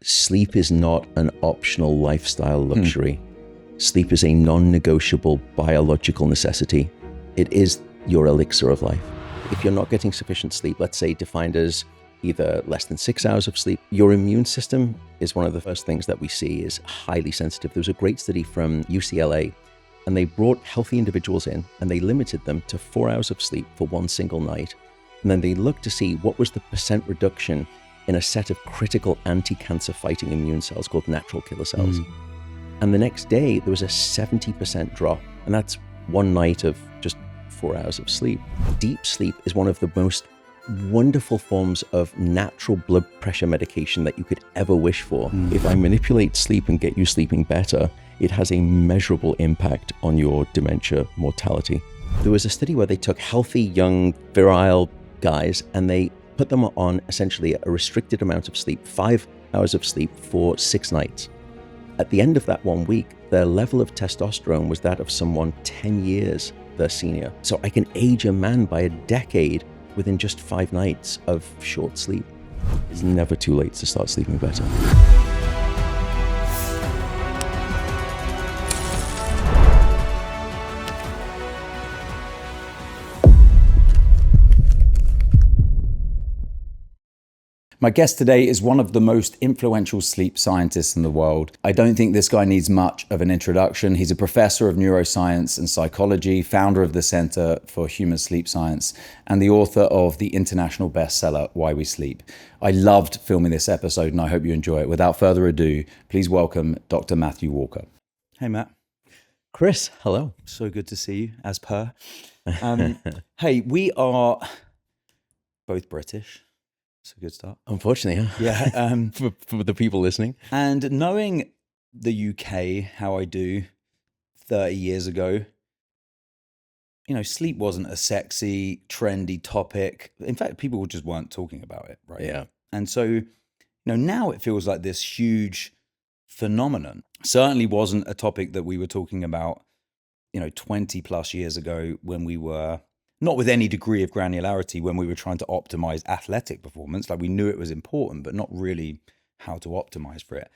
Sleep is not an optional lifestyle luxury. Sleep is a non-negotiable biological necessity. It is your elixir of life. If you're not getting sufficient sleep, let's say defined as either less than 6 hours of sleep, your immune system is one of the first things that we see is highly sensitive. There was a great study from UCLA, and they brought healthy individuals in and they limited them to 4 hours of sleep for one single night. And then they looked to see what was the percent reduction in a set of critical anti-cancer fighting immune cells called natural killer cells. And the next day, there was a 70% drop. And that's one night of just 4 hours of sleep. Deep sleep is one of the most wonderful forms of natural blood pressure medication that you could ever wish for. If I manipulate sleep and get you sleeping better, it has a measurable impact on your dementia mortality. There was a study where they took healthy, young, virile guys and they put them on essentially a restricted amount of sleep, 5 hours of sleep for 6 nights. At the end of that 1 week, their level of testosterone was that of someone 10 years their senior. So I can age a man by a decade within just 5 nights of short sleep. It's never too late to start sleeping better. My guest today is one of the most influential sleep scientists in the world. I don't think this guy needs much of an introduction. He's a professor of neuroscience and psychology, founder of the Center for Human Sleep Science, and the author of the international bestseller, Why We Sleep. I loved filming this episode and I hope you enjoy it. Without further ado, please welcome Dr. Matthew Walker. Hey, Matt. Chris, hello. So good to see you, as per. Hey, we are both British. It's a good start. Unfortunately, Yeah. for the people listening. And knowing the UK, how I do 30 years ago, sleep wasn't a sexy, trendy topic. In fact, people just weren't talking about it, right? Yeah. And so, now it feels like this huge phenomenon. Certainly wasn't a topic that we were talking about, 20 plus years ago when we were not with any degree of granularity when we were trying to optimize athletic performance. Like we knew it was important, but not really how to optimize for it.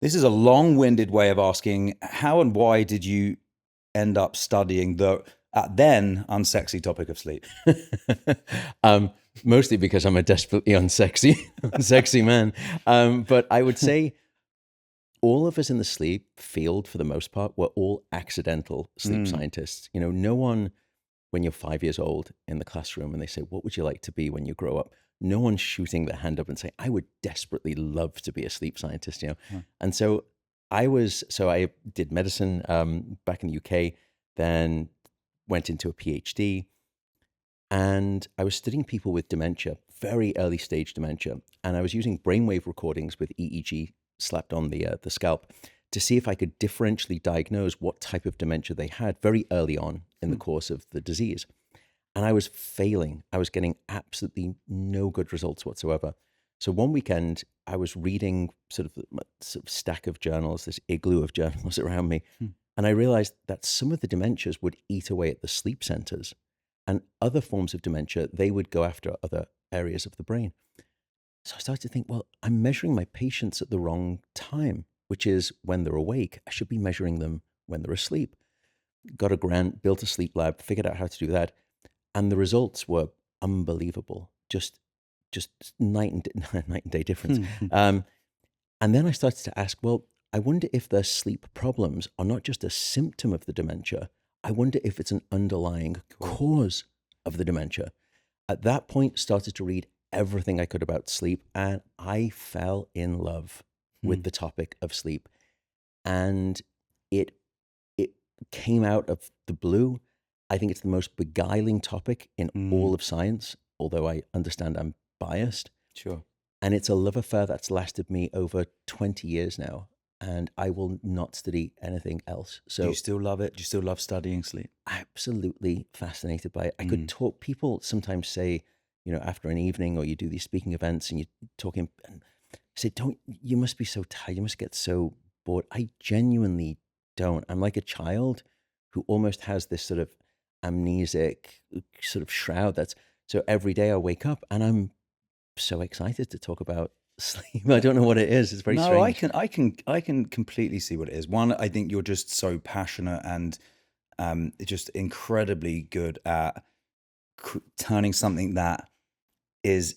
This is a long-winded way of asking, how and why did you end up studying the, at then, unsexy topic of sleep? Mostly because I'm a desperately unsexy man. But I would say all of us in the sleep field, for the most part, were all accidental sleep scientists. No one, when you're 5 years old in the classroom and they say, what would you like to be when you grow up? No one's shooting their hand up and saying, I would desperately love to be a sleep scientist, And so I did medicine back in the UK, then went into a PhD, and I was studying people with dementia, very early stage dementia. And I was using brainwave recordings with EEG slapped on the scalp to see if I could differentially diagnose what type of dementia they had very early on in the course of the disease. And I was failing. I was getting absolutely no good results whatsoever. So one weekend, I was reading sort of stack of journals, this igloo of journals around me. And I realized that some of the dementias would eat away at the sleep centers, and other forms of dementia, they would go after other areas of the brain. So I started to think, well, I'm measuring my patients at the wrong time, which is when they're awake. I should be measuring them when they're asleep. Got a grant, built a sleep lab, figured out how to do that. And the results were unbelievable, just night and day difference. And then I started to ask, well, I wonder if their sleep problems are not just a symptom of the dementia. I wonder if it's an underlying cause of the dementia. At that point, started to read everything I could about sleep, and I fell in love with the topic of sleep. And it came out of the blue. I think it's the most beguiling topic in all of science, although I understand I'm biased. Sure. And it's a love affair that's lasted me over 20 years now, and I will not study anything else. So do you still love it? Do you still love studying sleep? Absolutely fascinated by it. I could talk, people sometimes say, after an evening or you do these speaking events and you're talking, and say, you must be so tired, you must get so bored. I genuinely don't. I'm like a child who almost has this sort of amnesic sort of shroud so every day I wake up and I'm so excited to talk about sleep. I don't know what it is. It's very No, strange. I can completely see what it is. One, I think you're just so passionate and just incredibly good at turning something that is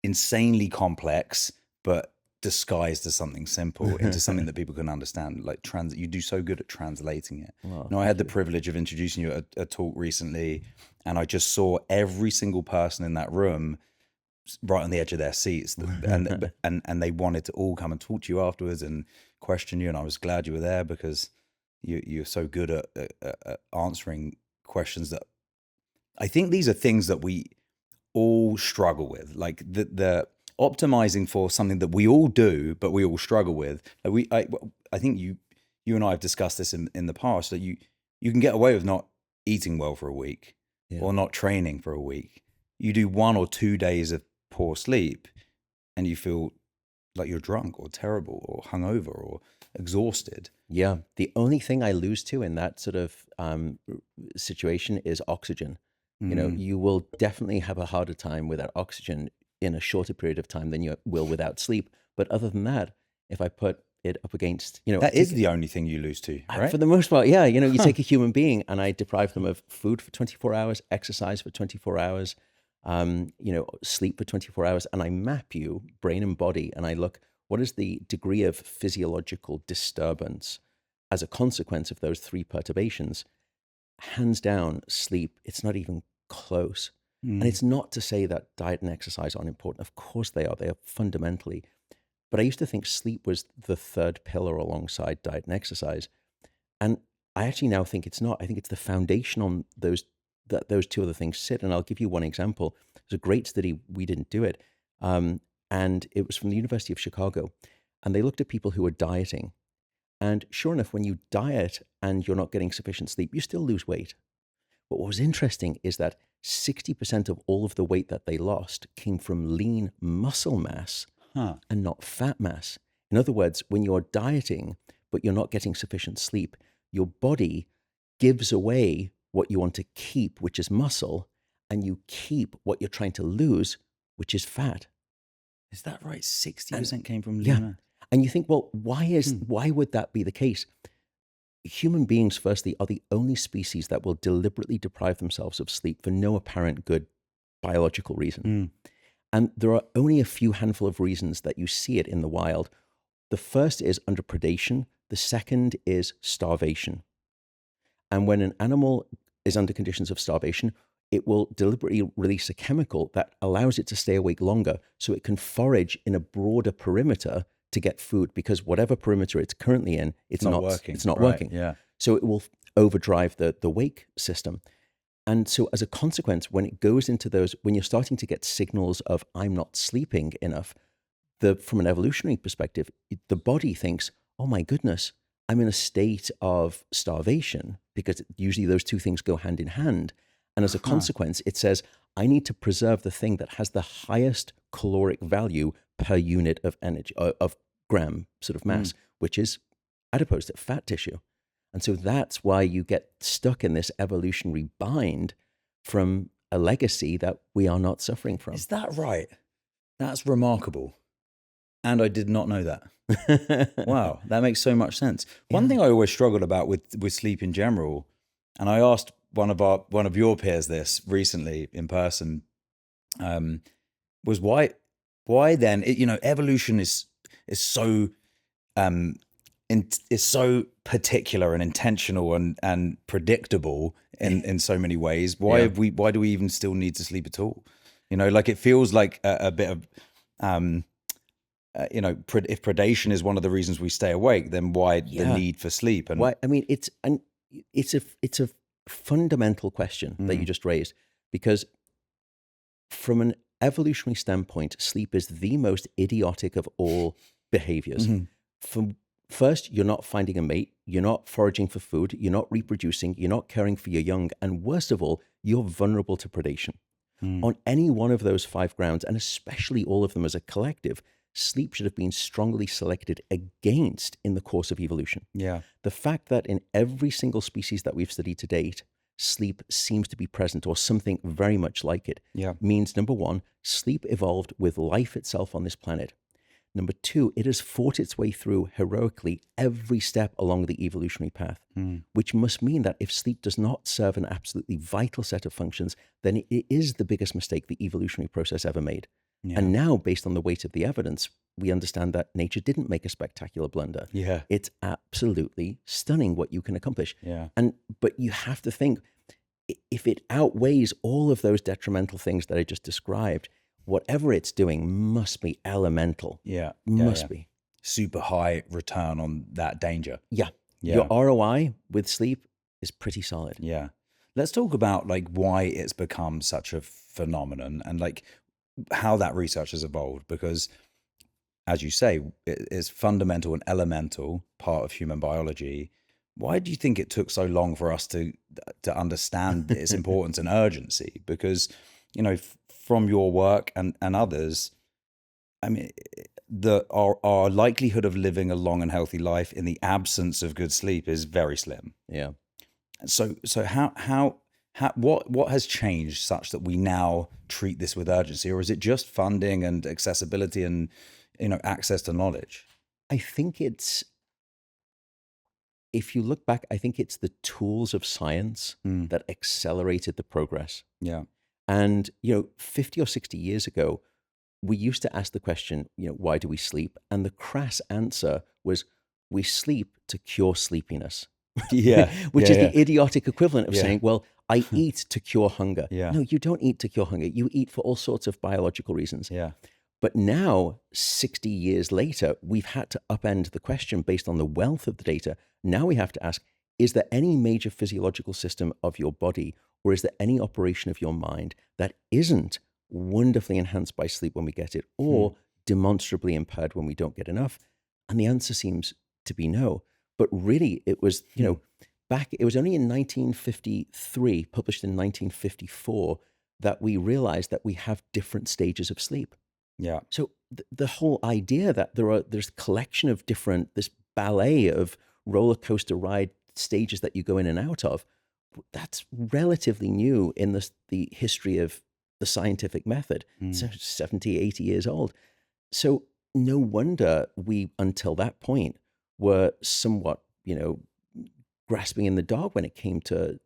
insanely complex but disguised as something simple into something that people can understand. Like you do so good at translating it. Well, I had the thank you. privilege of introducing you at a talk recently, and I just saw every single person in that room right on the edge of their seats, and they wanted to all come and talk to you afterwards and question you. And I was glad you were there, because you're so good at answering questions that I think these are things that we all struggle with, like the optimizing for something that we all do, but we all struggle with. I think you and I have discussed this in the past, that you can get away with not eating well for a week, Yeah. or not training for a week. You do 1 or 2 days of poor sleep and you feel like you're drunk or terrible or hungover or exhausted. Yeah. The only thing I lose to in that sort of situation is oxygen. You know, you will definitely have a harder time without oxygen in a shorter period of time than you will without sleep. But other than that, if I put it up against, That is the only thing you lose to, right? for the most part, yeah. You know, you take a human being and I deprive them of food for 24 hours, exercise for 24 hours, you know, sleep for 24 hours, and I map you brain and body, and I look, what is the degree of physiological disturbance as a consequence of those 3 perturbations? Hands down, sleep, it's not even close. And it's not to say that diet and exercise aren't important. Of course they are. They are fundamentally. But I used to think sleep was the third pillar alongside diet and exercise. And I actually now think it's not. I think it's the foundation on those 2 other things sit. And I'll give you one example. There's a great study, we didn't do it, and it was from the University of Chicago. And they looked at people who were dieting. And sure enough, when you diet and you're not getting sufficient sleep, you still lose weight. But what was interesting is that 60% of all of the weight that they lost came from lean muscle mass and not fat mass. In other words, when you're dieting, but you're not getting sufficient sleep, your body gives away what you want to keep, which is muscle, and you keep what you're trying to lose, which is fat. Is that right? 60% came from Yeah. lean mass. And you think, well, why would that be the case? Human beings, firstly, are the only species that will deliberately deprive themselves of sleep for no apparent good biological reason. And there are only a few handful of reasons that you see it in the wild. The first is under predation. The second is starvation. And when an animal is under conditions of starvation, it will deliberately release a chemical that allows it to stay awake longer so it can forage in a broader perimeter to get food, because whatever perimeter it's currently in, it's not working. It's not working. Yeah. So it will overdrive the wake system. And so as a consequence, when it goes into those, when you're starting to get signals of I'm not sleeping enough, from an evolutionary perspective, the body thinks, oh my goodness, I'm in a state of starvation, because usually those 2 things go hand in hand. And as a consequence, it says, I need to preserve the thing that has the highest caloric value per unit of energy, of gram sort of mass, which is adipose, fat tissue. And so that's why you get stuck in this evolutionary bind from a legacy that we are not suffering from. Is that right? That's remarkable. And I did not know that. Wow, that makes so much sense. One thing I always struggled about with sleep in general, and I asked one of your peers this recently in person, was why then evolution is so is so particular and intentional and predictable in so many ways. Why do we even still need to sleep at all? Like it feels like a bit of if predation is one of the reasons we stay awake, then why the need for sleep? And why? I mean, it's a fundamental question that you just raised, because from an evolutionary standpoint, sleep is the most idiotic of all behaviors. First, you're not finding a mate, you're not foraging for food, you're not reproducing, you're not caring for your young, and worst of all, you're vulnerable to predation. On any one of those 5 grounds, and especially all of them as a collective, sleep should have been strongly selected against in the course of evolution. Yeah. The fact that in every single species that we've studied to date, sleep seems to be present, or something very much like it, means, number one, sleep evolved with life itself on this planet. Number two, it has fought its way through heroically every step along the evolutionary path, which must mean that if sleep does not serve an absolutely vital set of functions, then it is the biggest mistake the evolutionary process ever made. Yeah. And now, based on the weight of the evidence, we understand that nature didn't make a spectacular blunder. Yeah. It's absolutely stunning what you can accomplish. Yeah. But you have to think, if it outweighs all of those detrimental things that I just described, whatever it's doing must be elemental. Yeah. Must be. Super high return on that danger. Yeah. Yeah. Your ROI with sleep is pretty solid. Yeah. Let's talk about like why it's become such a phenomenon and like how that research has evolved, because as you say, it is fundamental and elemental part of human biology. Why do you think it took so long for us to understand its importance and urgency? Because, you know, from your work and others, I mean, our likelihood of living a long and healthy life in the absence of good sleep is very slim. Yeah. So how what has changed such that we now treat this with urgency, or is it just funding and accessibility and, you know, access to knowledge? I think it's, if you look back, I think it's the tools of science that accelerated the progress. Yeah. And, you know, 50 or 60 years ago, we used to ask the question, you know, why do we sleep? And the crass answer was, we sleep to cure sleepiness. Yeah. Which Yeah, is yeah. the idiotic equivalent of Yeah. saying, well, I eat to cure hunger. Yeah. No, you don't eat to cure hunger. You eat for all sorts of biological reasons. Yeah. But now, 60 years later, we've had to upend the question based on the wealth of the data. Now we have to ask, is there any major physiological system of your body, or is there any operation of your mind that isn't wonderfully enhanced by sleep when we get it, or demonstrably impaired when we don't get enough? And the answer seems to be no. But really, it was, you know, it was only in 1953, published in 1954, that we realized that we have different stages of sleep. Yeah. So the whole idea that there's a collection of different, this ballet of roller coaster ride stages that you go in and out of, that's relatively new in the history of the scientific method. So 70, 80 years old. So no wonder we, until that point, were somewhat, you know, grasping in the dark when it came to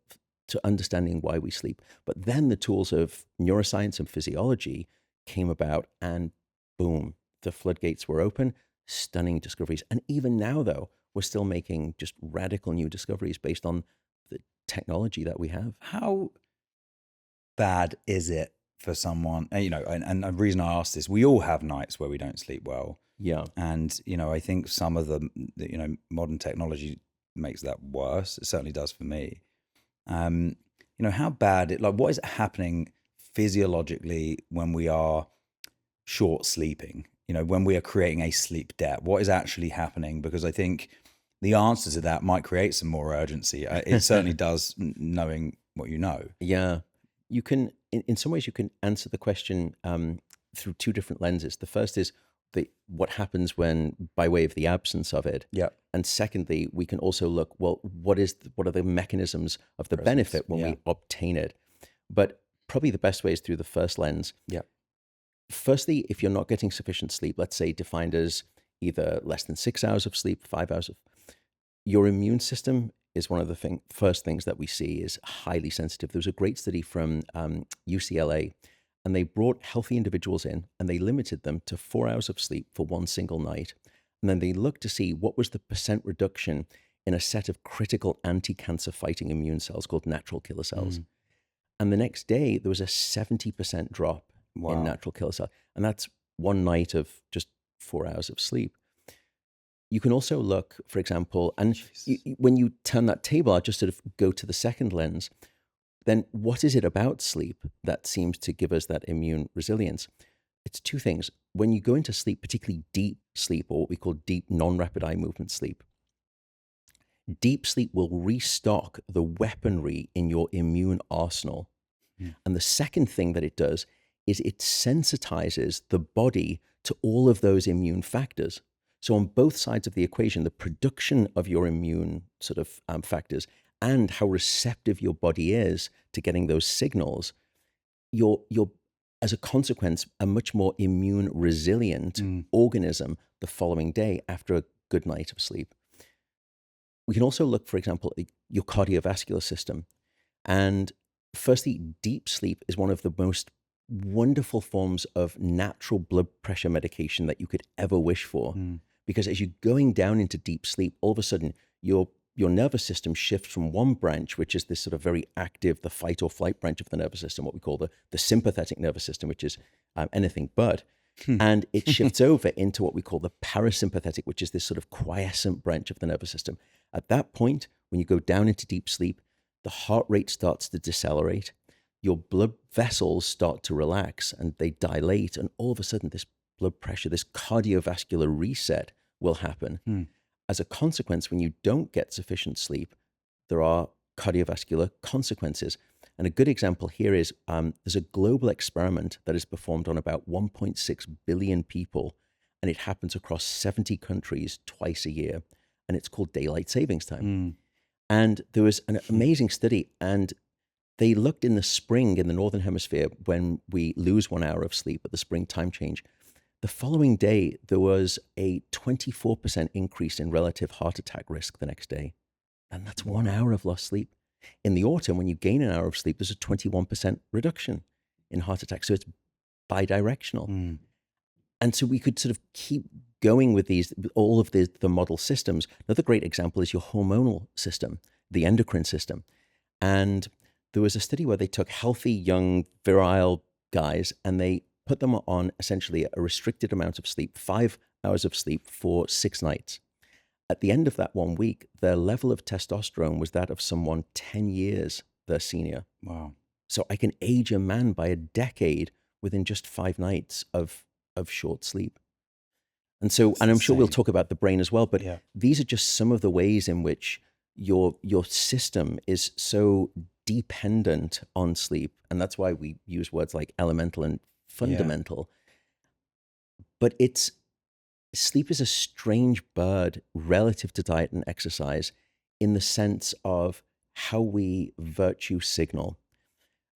understanding why we sleep. But then the tools of neuroscience and physiology came about, and boom, the floodgates were open, stunning discoveries. And even now, though, we're still making just radical new discoveries based on the technology that we have. How bad is it for someone, you know, and the reason I ask this, we all have nights where we don't sleep well. Yeah. And, you know, I think some of the you know, modern technology makes that worse. It certainly does for me. You know, how bad like, what is happening physiologically when we are short sleeping? You know, when we are creating a sleep debt, what is actually happening? Because I think the answer to that might create some more urgency. It certainly does, knowing what you know. Yeah. You can, in some ways, you can answer the question through two different lenses. The first is what happens when, by way of the absence of it. Yeah. And secondly, we can also look, well, what are the mechanisms of the Presence. benefit when we obtain it? But probably the best way is through the first lens. Yeah. Firstly, if you're not getting sufficient sleep, let's say defined as either less than 6 hours of sleep, 5 hours of, your immune system is one of the first things that we see is highly sensitive. There was a great study from UCLA, and they brought healthy individuals in and they limited them to 4 hours of sleep for one single night. And then they looked to see what was the percent reduction in a set of critical anti-cancer fighting immune cells called natural killer cells. And the next day, there was a 70% drop in natural killer cells. And that's one night of just 4 hours of sleep. You can also look, for example, and when you turn that table, I'll just sort of go to the second lens, then what is it about sleep that seems to give us that immune resilience? It's two things. When you go into sleep, particularly deep sleep, or what we call deep non-rapid eye movement sleep, deep sleep will restock the weaponry in your immune arsenal. And the second thing that it does is it sensitizes the body to all of those immune factors. So on both sides of the equation, the production of your immune sort of factors and how receptive your body is to getting those signals, your as a consequence, a much more immune resilient organism the following day after a good night of sleep. We can also look, for example, at your cardiovascular system. And firstly, deep sleep is one of the most wonderful forms of natural blood pressure medication that you could ever wish for. Because as you're going down into deep sleep, all of a sudden your nervous system shifts from one branch, which is this sort of very active, the fight or flight branch of the nervous system, what we call the sympathetic nervous system, which is anything but. And it shifts over into what we call the parasympathetic, which is this sort of quiescent branch of the nervous system. At that point, when you go down into deep sleep, the heart rate starts to decelerate, your blood vessels start to relax and they dilate, and all of a sudden this blood pressure, this cardiovascular reset will happen. As a consequence, when you don't get sufficient sleep, there are cardiovascular consequences. And a good example here is there's a global experiment that is performed on about 1.6 billion people, and it happens across 70 countries twice a year, and it's called daylight savings time. And there was an amazing study, and they looked in the spring in the Northern Hemisphere when we lose 1 hour of sleep at the spring time change. The following day, there was a 24% increase in relative heart attack risk the next day. And that's 1 hour of lost sleep. In the autumn, when you gain an hour of sleep, there's a 21% reduction in heart attack. So it's bidirectional. And so we could sort of keep going with all of the model systems. Another great example is your hormonal system, the endocrine system. And there was a study where they took healthy, young, virile guys, and they put them on essentially a restricted amount of sleep, 5 hours of sleep for 6 nights. At the end of that 1 week, their level of testosterone was that of someone 10 years their senior. Wow. So I can age a man by a decade within just 5 nights of short sleep. And so, That's and I'm sure we'll insane. talk about the brain as well, but Yeah. these are just some of the ways in which your system is so dependent on sleep. And that's why we use words like elemental and fundamental. But sleep is a strange bird relative to diet and exercise in the sense of how we virtue signal.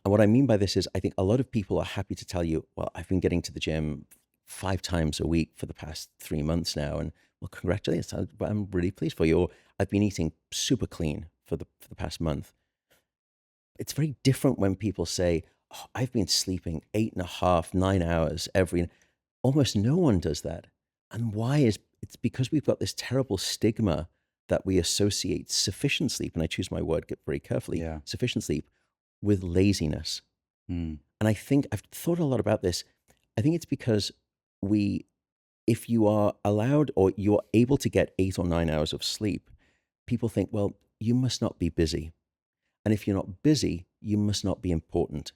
And what I mean by this is I think a lot of people are happy to tell you, well, I've been getting to the gym 5 times a week for the past 3 months now. And well, congratulations, I'm really pleased for you. Or I've been eating super clean for the past month. It's very different when people say, oh, I've been sleeping 8.5, 9 hours almost no one does that. And why it's because we've got this terrible stigma that we associate sufficient sleep, and I choose my word very carefully, sufficient sleep, with laziness. And I think I've thought a lot about this. I think it's because if you are allowed or you're able to get 8 or 9 hours of sleep, people think, well, you must not be busy. And if you're not busy, you must not be important.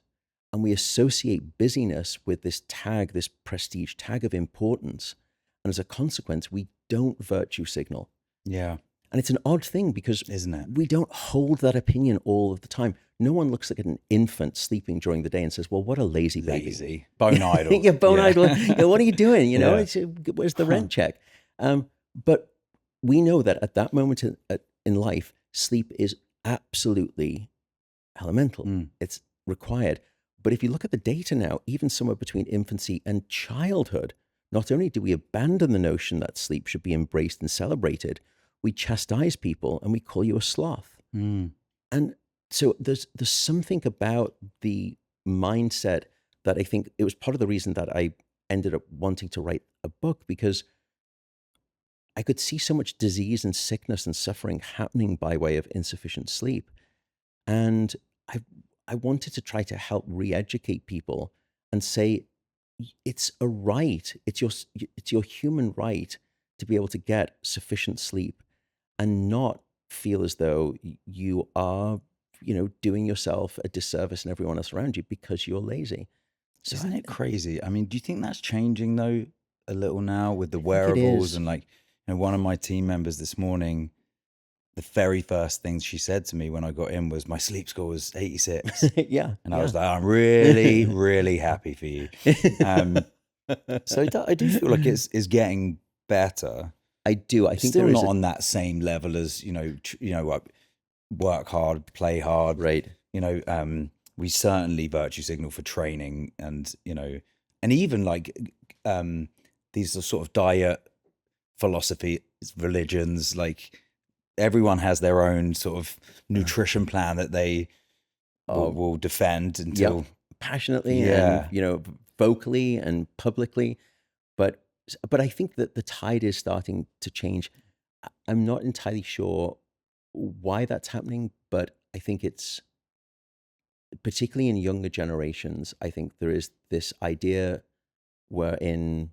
And we associate busyness with this tag, this prestige tag of importance. And as a consequence, we don't virtue signal. Yeah. And it's an odd thing because Isn't it? we don't hold that opinion all of the time. No one looks at an infant sleeping during the day and says, well, what a lazy baby. Lazy. Bone idle. Yeah, bone idle. Yeah, what are you doing? You know, Yeah. Where's the rent check? But we know that at that moment in life, sleep is absolutely elemental. It's required. But if you look at the data now, even somewhere between infancy and childhood, not only do we abandon the notion that sleep should be embraced and celebrated, we chastise people and we call you a sloth. And so there's something about the mindset that I think it was part of the reason that I ended up wanting to write a book, because I could see so much disease and sickness and suffering happening by way of insufficient sleep. And I wanted to try to help re-educate people and say, it's a right. It's your human right to be able to get sufficient sleep and not feel as though you are, doing yourself a disservice and everyone else around you because you're lazy. So Isn't it crazy? I mean, do you think that's changing though a little now with the it wearables is. and one of my team members this morning, the very first thing she said to me when I got in was my sleep score was 86. Yeah. And I was like, I'm really, really happy for you. So I do feel like it's getting better. I do. I think Still there is not on that same level as, like work hard, play hard. right. we certainly virtue signal for training, and and even like these are sort of diet philosophy, religions, like everyone has their own sort of nutrition plan that they will defend until passionately and vocally and publicly. But I think that the tide is starting to change. I'm not entirely sure why that's happening, but I think it's particularly in younger generations. I think there is this idea wherein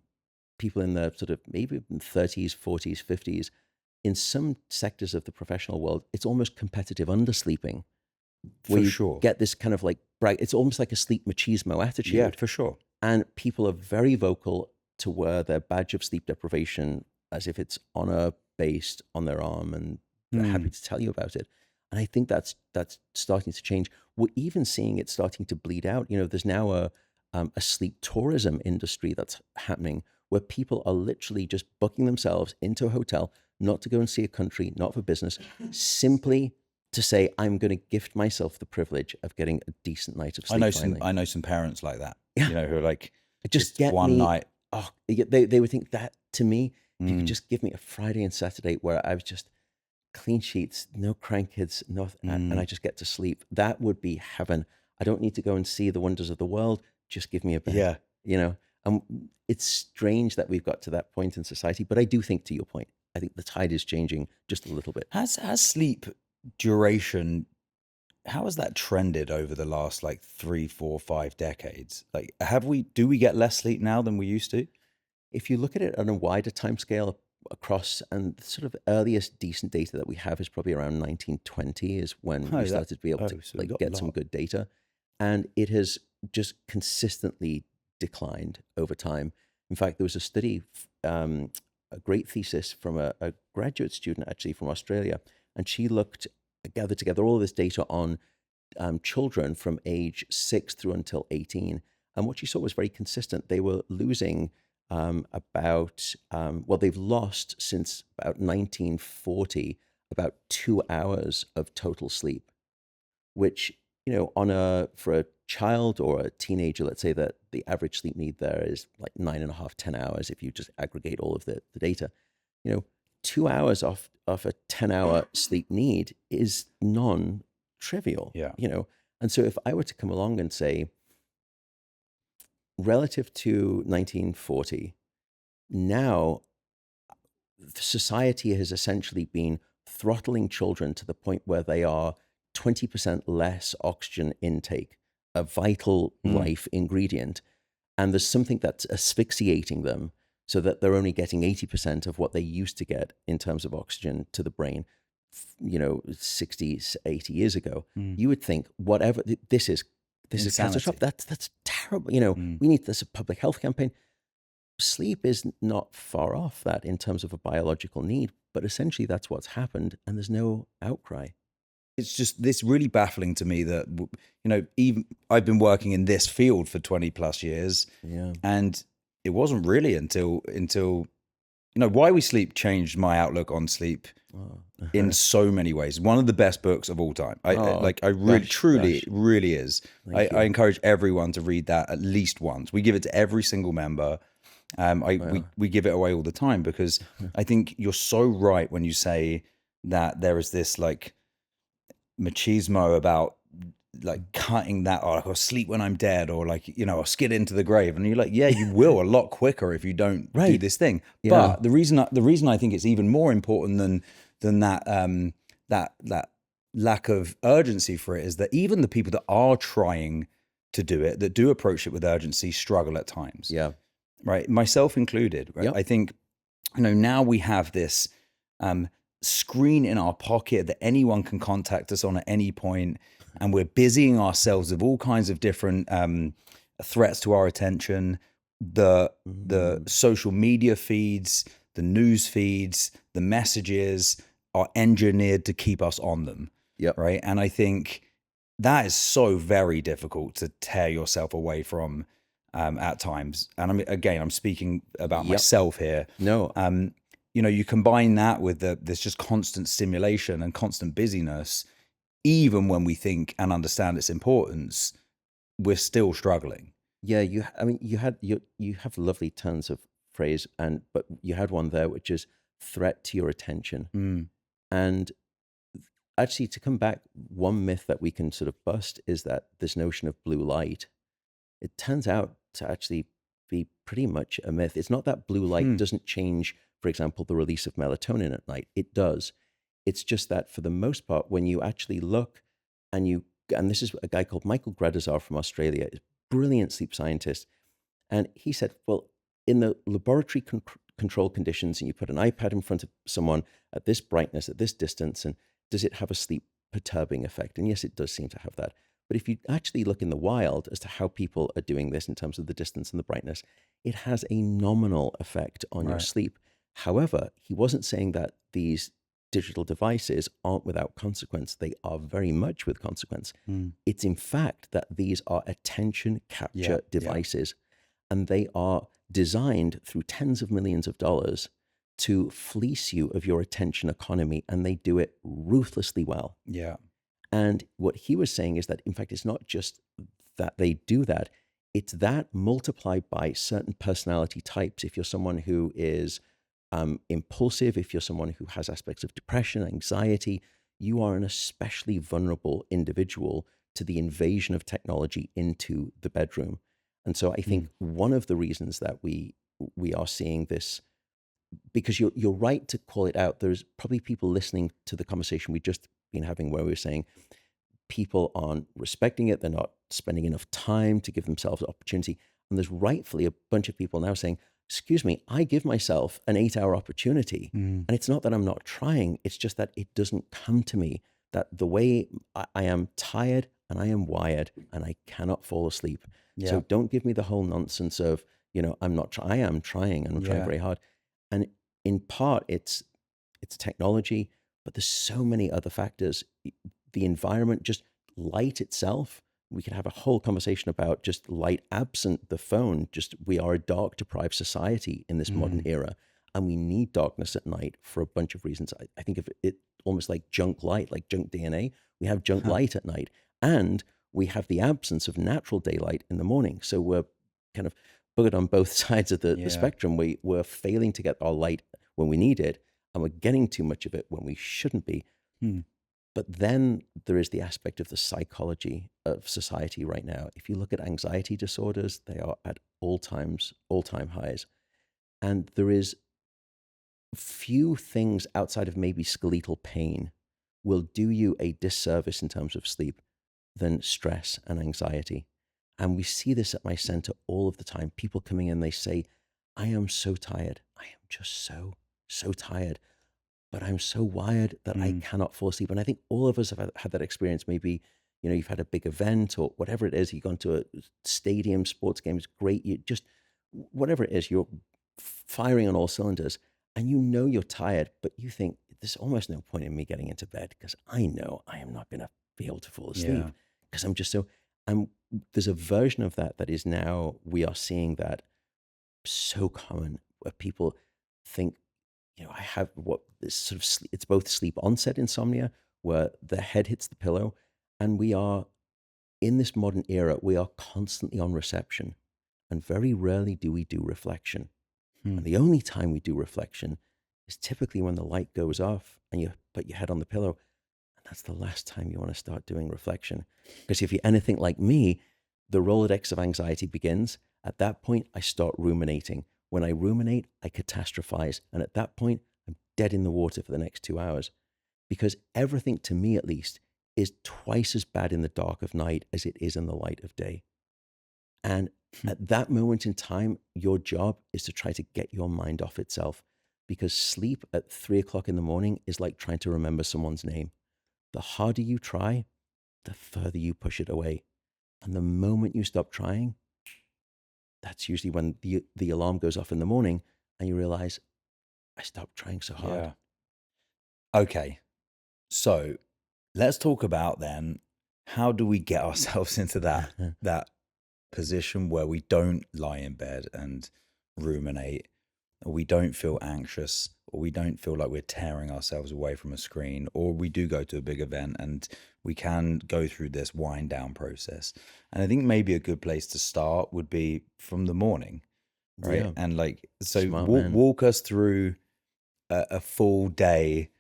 people in the sort of maybe 30s, 40s, 50s, in some sectors of the professional world, it's almost competitive undersleeping. For sure. Get this kind of like it's almost like a sleep machismo attitude. Yeah, for sure. And people are very vocal to wear their badge of sleep deprivation as if it's honor based on their arm, and they're happy to tell you about it. And I think that's starting to change. We're even seeing it starting to bleed out. There's now a sleep tourism industry that's happening where people are literally just booking themselves into a hotel, not to go and see a country, not for business, simply to say, I'm going to gift myself the privilege of getting a decent night of sleep. I know some parents like that, who are like, just get one me, night. Oh, they would think that to me, if you could just give me a Friday and Saturday where I was just clean sheets, no crankkids, and I just get to sleep, that would be heaven. I don't need to go and see the wonders of the world. Just give me a bed. Yeah. It's strange that we've got to that point in society, but I do think, to your point, I think the tide is changing just a little bit. Has sleep duration, how has that trended over the last like 3, 4, 5 decades? Like, do we get less sleep now than we used to? If you look at it on a wider timescale across, and the sort of earliest decent data that we have is probably around 1920 is when we started to be able to get some good data. And it has just consistently declined over time. In fact, there was a study, a great thesis from a graduate student actually from Australia, and she gathered together all of this data on children from age 6 through until 18. And what she saw was very consistent. They were losing they've lost since about 1940 about 2 hours of total sleep, which, for a child or a teenager, let's say that the average sleep need there is like 9.5, 10 hours if you just aggregate all of the data. 2 hours off a 10-hour sleep need is non-trivial. Yeah. And so if I were to come along and say, relative to 1940, now society has essentially been throttling children to the point where they are 20% less oxygen intake, a vital life ingredient, and there's something that's asphyxiating them so that they're only getting 80% of what they used to get in terms of oxygen to the brain, 60, 80 years ago. You would think, whatever, this is catastrophic. That's terrible. We need this a public health campaign. Sleep is not far off that in terms of a biological need, but essentially that's what's happened, and there's no outcry. It's just this really baffling to me that, even I've been working in this field for 20 plus years, and it wasn't really until Why We Sleep changed my outlook on sleep in so many ways. One of the best books of all time. It really is. I encourage everyone to read that at least once. We give it to every single member. We give it away all the time because I think you're so right when you say that there is this like machismo about like cutting that, or like, I'll sleep when I'm dead, or like, I'll skid into the grave. And you're like, yeah, you will a lot quicker if you don't do this thing. Yeah. But the reason I think it's even more important than that lack of urgency for it is that even the people that are trying to do it, that do approach it with urgency, struggle at times. Yeah. Right. Myself included. Right. Yep. I think, now we have this screen in our pocket that anyone can contact us on at any point, and we're busying ourselves with all kinds of different threats to our attention. The social media feeds, the news feeds, the messages are engineered to keep us on them. Yep. Right. And I think that is so very difficult to tear yourself away from at times. And I'm speaking about myself here. No. You combine that with this just constant stimulation and constant busyness. even when we think and understand its importance, we're still struggling. Yeah, you have lovely turns of phrase, but you had one there which is threat to your attention. And actually, to come back, one myth that we can sort of bust is that this notion of blue light, it turns out to actually be pretty much a myth. It's not that blue light doesn't change, for example, the release of melatonin at night. It does. It's just that for the most part, when you actually look and this is a guy called Michael Gredazar from Australia, a brilliant sleep scientist. And he said, well, in the laboratory control conditions, and you put an iPad in front of someone at this brightness, at this distance, and does it have a sleep perturbing effect? And yes, it does seem to have that. But if you actually look in the wild as to how people are doing this in terms of the distance and the brightness, it has a nominal effect on your sleep. However, he wasn't saying that these digital devices aren't without consequence. They are very much with consequence. It's in fact that these are attention capture devices, and they are designed through tens of millions of dollars to fleece you of your attention economy, and they do it ruthlessly well. Yeah. And what he was saying is that, in fact, it's not just that they do that, it's that multiplied by certain personality types. If you're someone who is impulsive, if you're someone who has aspects of depression, anxiety, you are an especially vulnerable individual to the invasion of technology into the bedroom. And so I think one of the reasons that we are seeing this, because you're right to call it out, there's probably people listening to the conversation we've just been having where we were saying people aren't respecting it, they're not spending enough time to give themselves opportunity. And there's rightfully a bunch of people now saying, excuse me, I give myself an 8-hour opportunity. And it's not that I'm not trying, it's just that it doesn't come to me, that the way I am tired and I am wired and I cannot fall asleep. Yeah. So don't give me the whole nonsense of, I am trying and I'm trying very hard. And in part it's technology, but there's so many other factors. The environment, just light itself. We could have a whole conversation about just light absent the phone. Just we are a dark deprived society in this modern era, and we need darkness at night for a bunch of reasons. I think of it almost like junk light, like junk DNA. We have junk light at night, and we have the absence of natural daylight in the morning. So we're kind of buggered on both sides of the spectrum. We're failing to get our light when we need it, and we're getting too much of it when we shouldn't be. But then there is the aspect of the psychology of society right now. If you look at anxiety disorders, they are at all-time highs. And there is few things outside of maybe skeletal pain will do you a disservice in terms of sleep than stress and anxiety. And we see this at my center all of the time. People coming in, they say, I am so tired. I am just so tired. But I'm so wired that I cannot fall asleep. And I think all of us have had that experience. Maybe, you've had a big event or whatever it is. You've gone to a stadium, sports game, it's great. You just, whatever it is, you're firing on all cylinders and you're tired, but you think there's almost no point in me getting into bed because I know I am not going to be able to fall asleep because I'm just there's a version of that is now, we are seeing that so common where people think, I have this sort of it's both sleep onset insomnia where the head hits the pillow, and we are in this modern era, we are constantly on reception, and very rarely do we do reflection. And the only time we do reflection is typically when the light goes off and you put your head on the pillow, and that's the last time you want to start doing reflection. Because if you're anything like me, the Rolodex of anxiety begins. At that point, I start ruminating. When I ruminate, I catastrophize. And at that point, I'm dead in the water for the next 2 hours. Because everything, to me at least, is twice as bad in the dark of night as it is in the light of day. And at that moment in time, your job is to try to get your mind off itself. Because sleep at 3 o'clock in the morning is like trying to remember someone's name. The harder you try, the further you push it away. And the moment you stop trying, that's usually when the alarm goes off in the morning and you realize, I stopped trying so hard. Yeah. Okay. So let's talk about then, how do we get ourselves into that position where we don't lie in bed and ruminate? or we don't feel anxious, or we don't feel like we're tearing ourselves away from a screen, or we do go to a big event and we can go through this wind down process. And I think maybe a good place to start would be from the morning, right? Yeah. And like, so Smart man. walk us through a full day,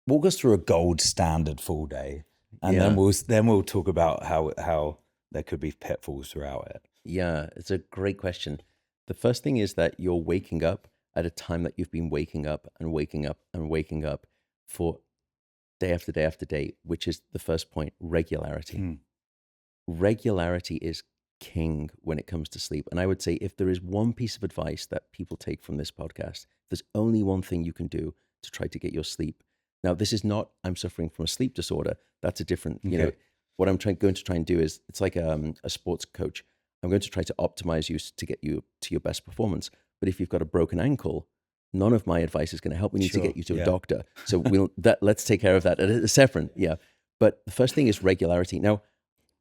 walk us through a gold standard full day. And Yeah. then we'll talk about how there could be pitfalls throughout it. Yeah, it's a great question. The first thing is that you're waking up at a time that you've been waking up and waking up and waking up for day after day after day, which is the first point, regularity. Regularity is king when it comes to sleep. And I would say if there is one piece of advice that people take from this podcast, there's only one thing you can do to try to get your sleep. Now, this is not, I'm suffering from a sleep disorder. That's a different, you know, what I'm going to try and do is, it's like a sports coach. I'm going to try to optimize you to get you to your best performance. But if you've got a broken ankle, none of my advice is going to help. We need to get you to a doctor. So let's take care of that. It's separate. Yeah. But the first thing is regularity. Now,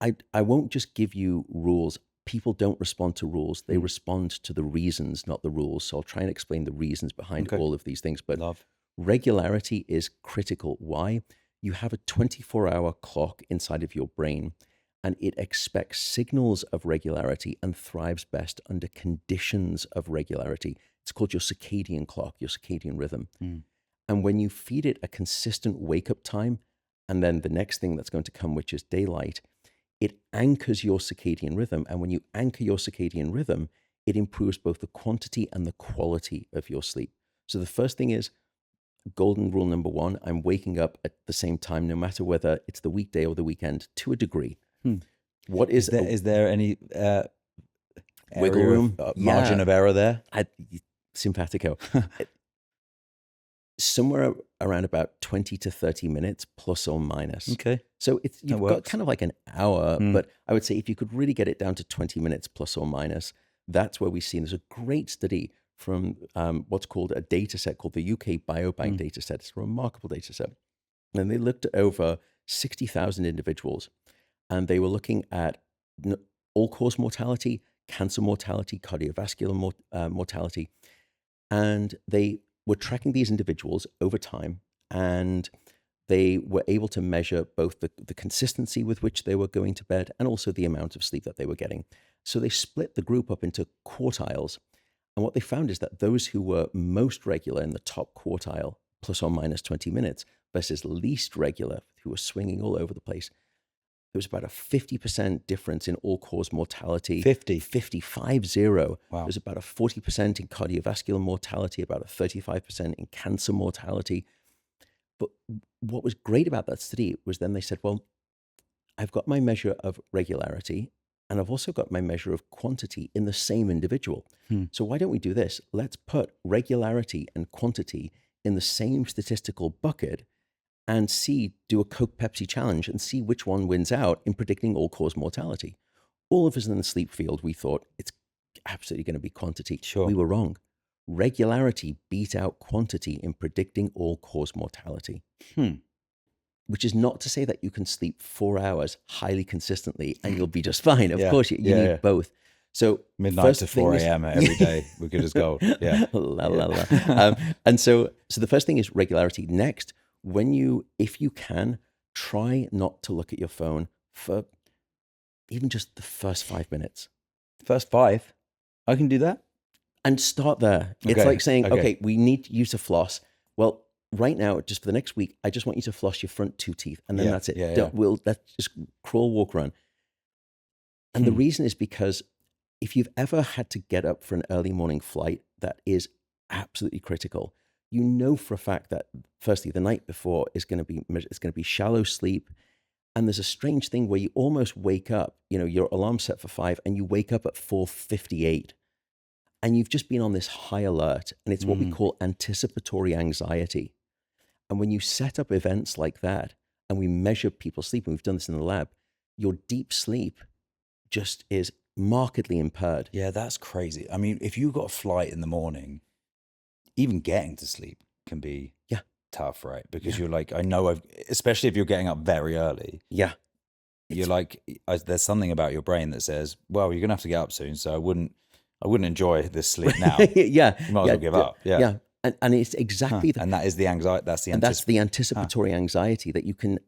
I won't just give you rules. People don't respond to rules. They respond to the reasons, not the rules. So I'll try and explain the reasons behind all of these things. But regularity is critical. Why? You have a 24-hour clock inside of your brain, and it expects signals of regularity and thrives best under conditions of regularity. It's called your circadian clock, your circadian rhythm. And when you feed it a consistent wake-up time, and then the next thing that's going to come, which is daylight, it anchors your circadian rhythm. And when you anchor your circadian rhythm, it improves both the quantity and the quality of your sleep. So the first thing is, golden rule number one, I'm waking up at the same time, no matter whether it's the weekday or the weekend, to a degree. What is there any wiggle room, margin of error there? Simpatico. Somewhere around about 20 to 30 minutes, plus or minus. Okay. So you've got kind of like an hour, but I would say if you could really get it down to 20 minutes, plus or minus, that's where we see. There's a great study from what's called a data set called the UK Biobank data set. It's a remarkable data set. And they looked at over 60,000 individuals, and they were looking at all-cause mortality, cancer mortality, cardiovascular mortality, and they were tracking these individuals over time, and they were able to measure both the consistency with which they were going to bed and also the amount of sleep that they were getting. So they split the group up into quartiles. And what they found is that those who were most regular in the top quartile, plus or minus 20 minutes, versus least regular, who were swinging all over the place, there was about a 50% difference in all-cause mortality. 50. Wow. There's about a 40% in cardiovascular mortality, about a 35% in cancer mortality. But what was great about that study was then they said, well, I've got my measure of regularity, and I've also got my measure of quantity in the same individual. So why don't we do this? Let's put regularity and quantity in the same statistical bucket and do a Coke Pepsi challenge and see which one wins out in predicting all-cause mortality. All of us in the sleep field, we thought it's absolutely going to be quantity. Sure. We were wrong. Regularity beat out quantity in predicting all-cause mortality. Which is not to say that you can sleep 4 hours highly consistently and you'll be just fine. Of course, you need both. So midnight to 4 a.m. every day, we're good as gold. Yeah. And so the first thing is regularity. Next, if you can, try not to look at your phone for even just the first 5 minutes. First 5? I can do that? And start there. Okay. It's like saying, okay, we need you to floss. Well, right now, just for the next week, I just want you to floss your front 2 teeth. And then that's it. Let's just crawl, walk, run. And the reason is because if you've ever had to get up for an early morning flight, that is absolutely critical. You know for a fact that, firstly, the night before is going to be shallow sleep. And there's a strange thing where you almost wake up, your alarm's set for 5 and you wake up at 4:58. And you've just been on this high alert. And it's what we call anticipatory anxiety. And when you set up events like that and we measure people's sleep, and we've done this in the lab, your deep sleep just is markedly impaired. Yeah, that's crazy. I mean, if you've got a flight in the morning, even getting to sleep can be tough, right? Because you're like, especially if you're getting up very early. Yeah. You're like, there's something about your brain that says, well, you're going to have to get up soon. So I wouldn't I wouldn't enjoy this sleep now. Yeah. You might as well give up. Yeah. Yeah. And it's exactly And that is the anxiety. That's the and that's the anticipatory. anticipatory anxiety that you can,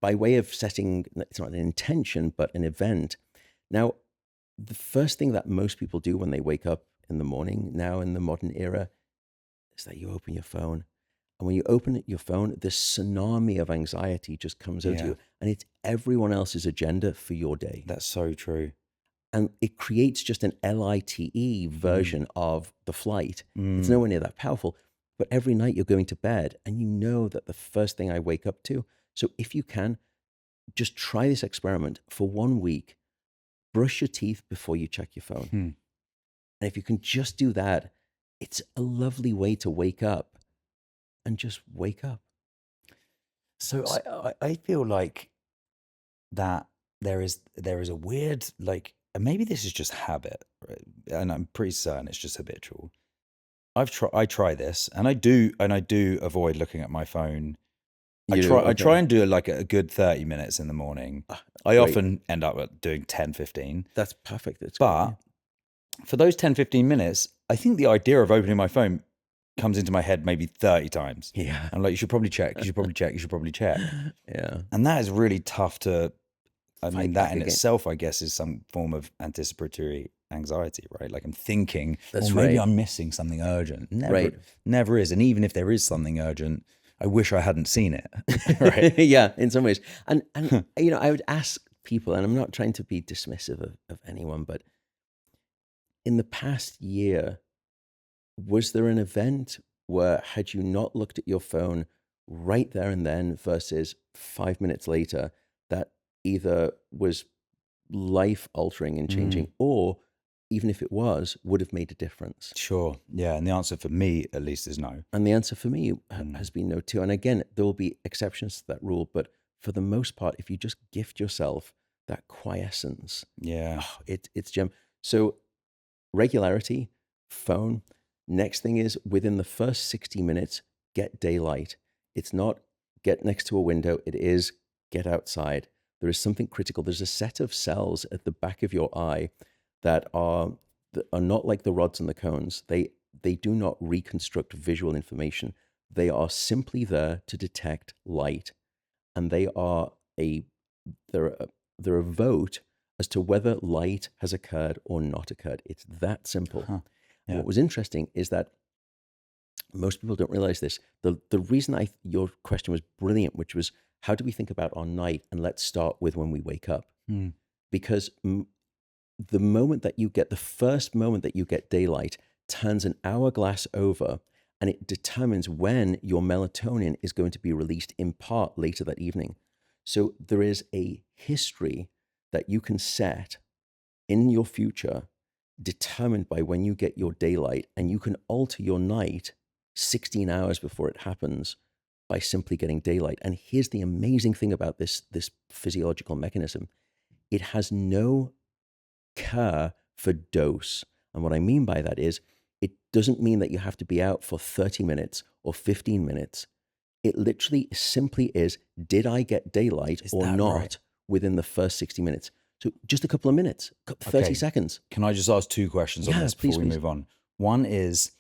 by way of setting, it's not an intention, but an event. Now, the first thing that most people do when they wake up in the morning, now in the modern era, is that you open your phone. And when you open your phone, this tsunami of anxiety just comes over to you. And it's everyone else's agenda for your day. That's so true. And it creates just an LITE version of the flight. It's Mm. nowhere near that powerful. But every night you're going to bed and you know that the first thing I wake up to. So if you can, just try this experiment for 1 week. Brush your teeth before you check your phone. Hmm. And if you can just do that, it's a lovely way to wake up and just wake up. So I feel like that there is a weird, like, and maybe this is just habit, right? And I'm pretty certain it's just habitual. I try this, and I do avoid looking at my phone. I try and do like a good 30 minutes in the morning. I great. often end up doing 10, 15. That's perfect. That's But great. for those 10, 15 minutes, I think the idea of opening my phone comes into my head maybe 30 times. Yeah. I'm like, you should probably check, you should probably check, you should probably check. Yeah. And that is really tough to, I Fight mean, back that in again. itself, I guess, is some form of anticipatory anxiety, right? Like I'm thinking, That's maybe right. I'm missing something urgent. Right. Never is. And even if there is something urgent, I wish I hadn't seen it. Right. Yeah, in some ways. And you know, I would ask people, and I'm not trying to be dismissive of anyone, but in the past year, was there an event where had you not looked at your phone right there and then versus 5 minutes later, that either was life altering and changing, or even if it was, would have made a difference? Sure. Yeah. And the answer for me, at least, is no. And the answer for me has been no too. And again, there will be exceptions to that rule, but for the most part, if you just gift yourself that quiescence, Yeah. it's gem. So regularity, phone. Next thing is within the first 60 minutes, get daylight. It's not get next to a window. It is get outside. There is something critical. There's a set of cells at the back of your eye that are not like the rods and the cones. They do not reconstruct visual information. They are simply there to detect light, and they're a vote as to whether light has occurred or not occurred. It's that simple. Huh. Yeah. What was interesting is that most people don't realize this. The reason your question was brilliant, which was how do we think about our night, and let's start with when we wake up, because the first moment that you get daylight turns an hourglass over, and it determines when your melatonin is going to be released in part later that evening. So there is a history that you can set in your future determined by when you get your daylight, and you can alter your night 16 hours before it happens by simply getting daylight. And here's the amazing thing about this physiological mechanism. It has no care for dose. And what I mean by that is it doesn't mean that you have to be out for 30 minutes or 15 minutes. It literally simply is, did I get daylight or not right? within the first 60 minutes? So just a couple of minutes, 30 seconds. Can I just ask two questions on this before we move on? One is,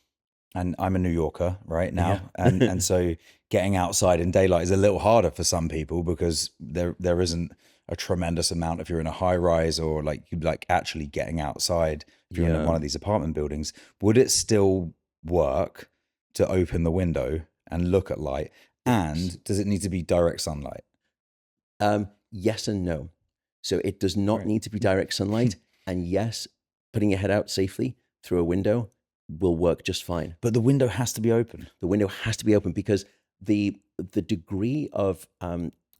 and I'm a New Yorker right now, and so getting outside in daylight is a little harder for some people because there isn't a tremendous amount if you're in a high rise or like actually getting outside if you're in one of these apartment buildings. Would it still work to open the window and look at light? And does it need to be direct sunlight? Yes and no. So it does not need to be direct sunlight. And yes, putting your head out safely through a window will work just fine. But the window has to be open. The window has to be open because the degree of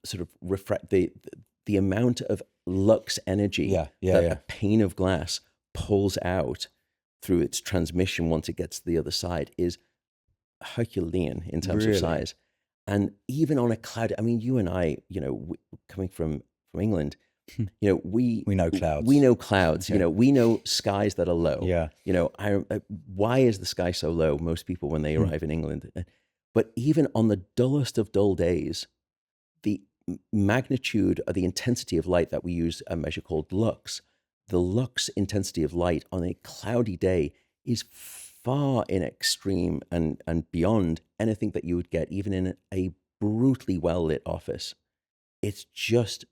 sort of the amount of lux energy that a pane of glass pulls out through its transmission once it gets to the other side is Herculean in terms of size. And even on a cloud, I mean, you and I, coming from England, we know clouds. We know clouds. We know skies that are low. Yeah. Why is the sky so low? Most people when they arrive in England, but even on the dullest of dull days, the magnitude or the intensity of light that we use a measure called lux, the lux intensity of light on a cloudy day is far in extreme and beyond anything that you would get even in a brutally well lit office. It's just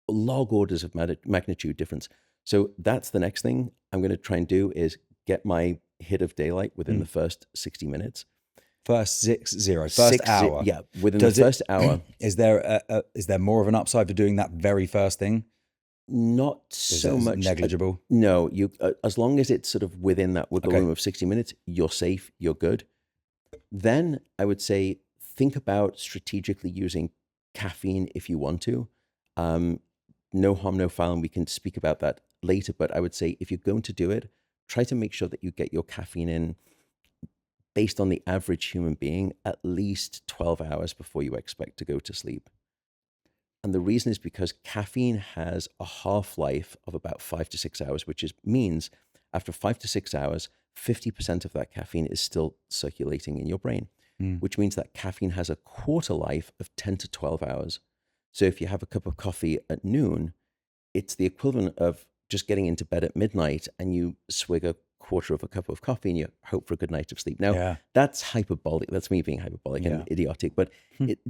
log orders of magnitude difference. So that's the next thing I'm going to try and do is get my hit of daylight within the first 60 minutes. First hour. Yeah, within the first hour. Is there more of an upside for doing that very first thing? Not so much negligible. No, you as long as it's sort of within that wiggle room of 60 minutes, you're safe, you're good. Then I would say think about strategically using caffeine if you want to. No harm, no foul, and we can speak about that later. But I would say if you're going to do it, try to make sure that you get your caffeine in based on the average human being at least 12 hours before you expect to go to sleep. And the reason is because caffeine has a half-life of about 5 to 6 hours, which means after 5 to 6 hours, 50% of that caffeine is still circulating in your brain, which means that caffeine has a quarter life of 10 to 12 hours. So if you have a cup of coffee at noon, it's the equivalent of just getting into bed at midnight and you swig a quarter of a cup of coffee and you hope for a good night of sleep. Now, that's hyperbolic. That's me being hyperbolic and idiotic, but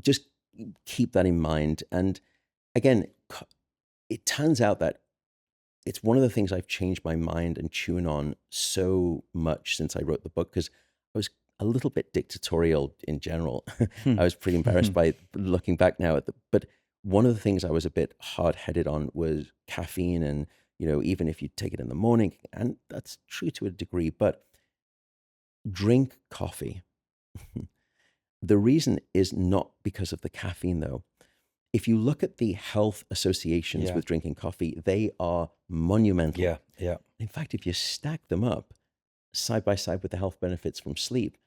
just keep that in mind. And again, it turns out that it's one of the things I've changed my mind and tune on so much since I wrote the book, because I was a little bit dictatorial in general. I was pretty embarrassed by looking back now but one of the things I was a bit hard-headed on was caffeine, and even if you take it in the morning, and that's true to a degree, but drink coffee. The reason is not because of the caffeine, though. If you look at the health associations with drinking coffee, they are monumental. Yeah. In fact, if you stack them up side by side with the health benefits from sleep,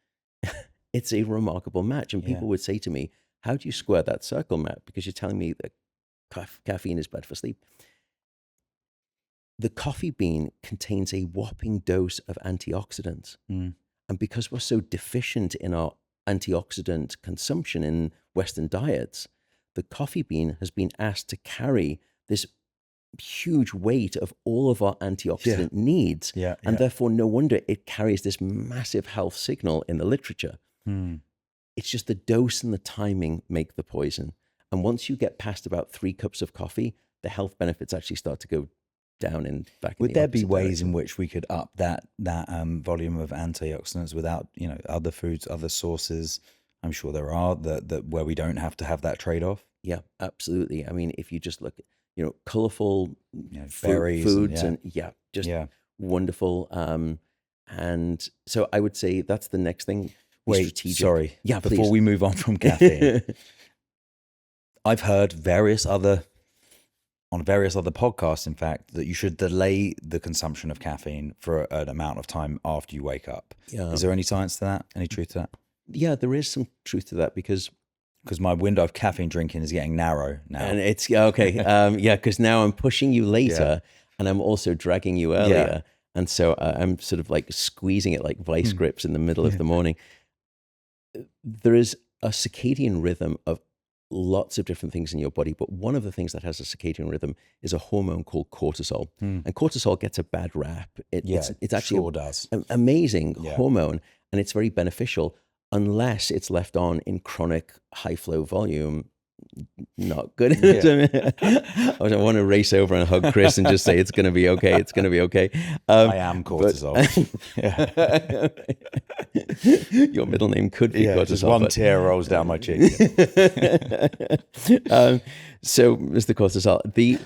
it's a remarkable match. And people would say to me, how do you square that circle, Matt? Because you're telling me that caffeine is bad for sleep. The coffee bean contains a whopping dose of antioxidants. And because we're so deficient in our antioxidant consumption in Western diets, the coffee bean has been asked to carry this huge weight of all of our antioxidant needs. And therefore, no wonder it carries this massive health signal in the literature. It's just the dose and the timing make the poison. And once you get past about 3 cups of coffee, the health benefits actually start to go down and back. Would there be ways in which we could up that volume of antioxidants without, other foods, other sources? I'm sure there are that where we don't have to have that trade-off. Yeah, absolutely. I mean, if you just look at, colorful berries foods and just wonderful. And so I would say that's the next thing. Wait, strategic. Sorry. Yeah, before please. we move on from caffeine, I've heard on various other podcasts, in fact, that you should delay the consumption of caffeine for an amount of time after you wake up. Is there any science to that? Any truth to that? Yeah, there is some truth to that because my window of caffeine drinking is getting narrow now. And it's okay. Because now I'm pushing you later and I'm also dragging you earlier. And so I'm sort of like squeezing it like vice grips in the middle of the morning. There is a circadian rhythm of lots of different things in your body, but one of the things that has a circadian rhythm is a hormone called cortisol. And cortisol gets a bad rap. It's actually an amazing hormone, and it's very beneficial unless it's left on in chronic high flow volume. Not good. I want to race over and hug Chris and just say it's going to be okay. It's going to be okay. I am cortisol. Your middle name could be cortisol. Just one tear rolls down my cheek. So, Mr. Cortisol, the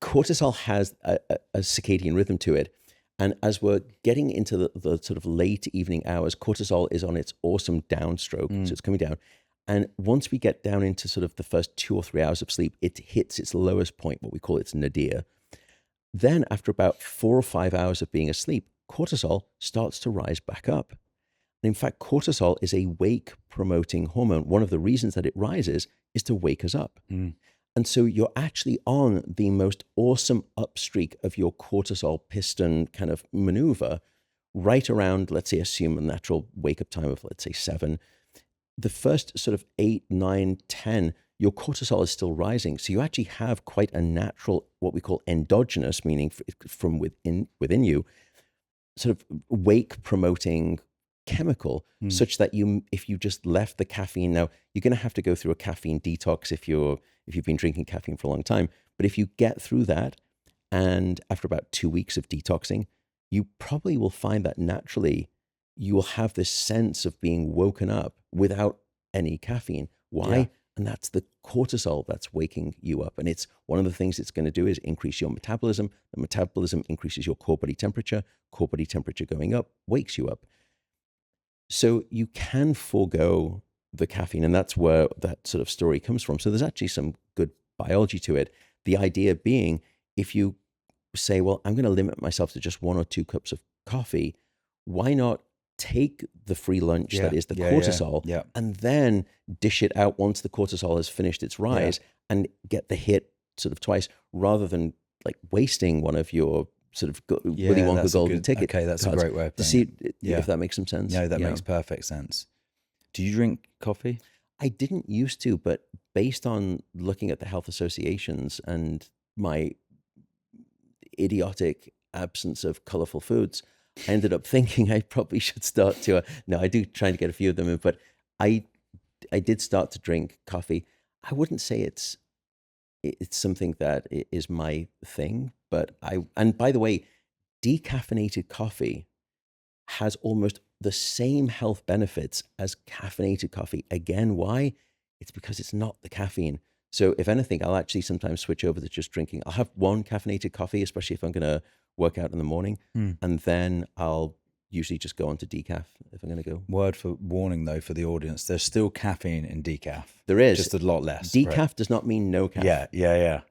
cortisol has a circadian rhythm to it. And as we're getting into the sort of late evening hours, cortisol is on its awesome downstroke. So it's coming down. And once we get down into sort of the first 2 or 3 hours of sleep, it hits its lowest point, what we call its nadir. Then after about 4 or 5 hours of being asleep, cortisol starts to rise back up. And in fact, cortisol is a wake-promoting hormone. One of the reasons that it rises is to wake us up. And so you're actually on the most awesome upstreak of your cortisol piston kind of maneuver right around, let's say, assume a natural wake-up time of, let's say, 7. The first sort of 8, 9, 10, your cortisol is still rising. So you actually have quite a natural, what we call endogenous, meaning from within you, sort of wake promoting chemical, such that if you just left the caffeine, now you're going to have to go through a caffeine detox if you've been drinking caffeine for a long time. But if you get through that, and after about 2 weeks of detoxing, you probably will find that naturally you will have this sense of being woken up without any caffeine. Why? Yeah. And that's the cortisol that's waking you up. And it's one of the things it's going to do is increase your metabolism. The metabolism increases your core body temperature. Core body temperature going up wakes you up. So you can forego the caffeine, and that's where that sort of story comes from. So there's actually some good biology to it. The idea being, if you say, well, I'm going to limit myself to just 1 or 2 cups of coffee, why not take the free lunch that is the cortisol and then dish it out once the cortisol has finished its rise and get the hit sort of twice, rather than like wasting one of your sort of Willy Wonka golden ticket. Okay, that's a great way of to see if that makes some sense. No, that makes perfect sense. Do you drink coffee? I didn't used to, but based on looking at the health associations and my idiotic absence of colorful foods, I ended up thinking I probably should start to. No, I do try to get a few of them in, but I did start to drink coffee. I wouldn't say it's something that is my thing, but and by the way, decaffeinated coffee has almost the same health benefits as caffeinated coffee. Again, why? It's because it's not the caffeine. So if anything, I'll actually sometimes switch over to just drinking. I'll have 1 caffeinated coffee, especially if I'm going to work out in the morning. And then I'll usually just go on to decaf if I'm going to go. Word for warning, though, for the audience, there's still caffeine in decaf. There is. Just a lot less. Decaf does not mean no caffeine. Yeah.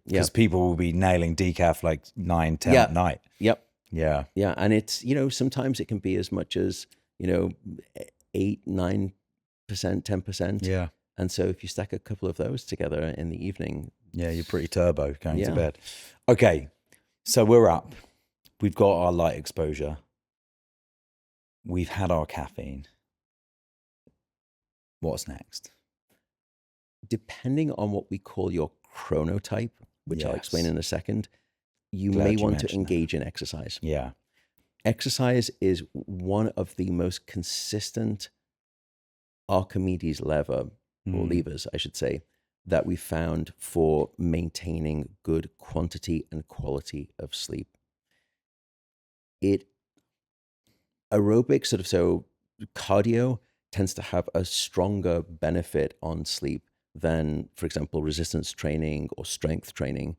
Because people will be nailing decaf like 9, 10 at night. Yep. Yeah. Yeah. And it's, sometimes it can be as much as, 8, 9%, 10%. Yeah. And so if you stack a couple of those together in the evening. Yeah, you're pretty turbo going to bed. Okay. So we're up. We've got our light exposure. We've had our caffeine. What's next? Depending on what we call your chronotype, which I'll explain in a second, you Glad may you want to mentioned engage in exercise. Yeah. Exercise is one of the most consistent Archimedes levers, I should say, that we found for maintaining good quantity and quality of sleep. Aerobic, so cardio tends to have a stronger benefit on sleep than, for example, resistance training or strength training.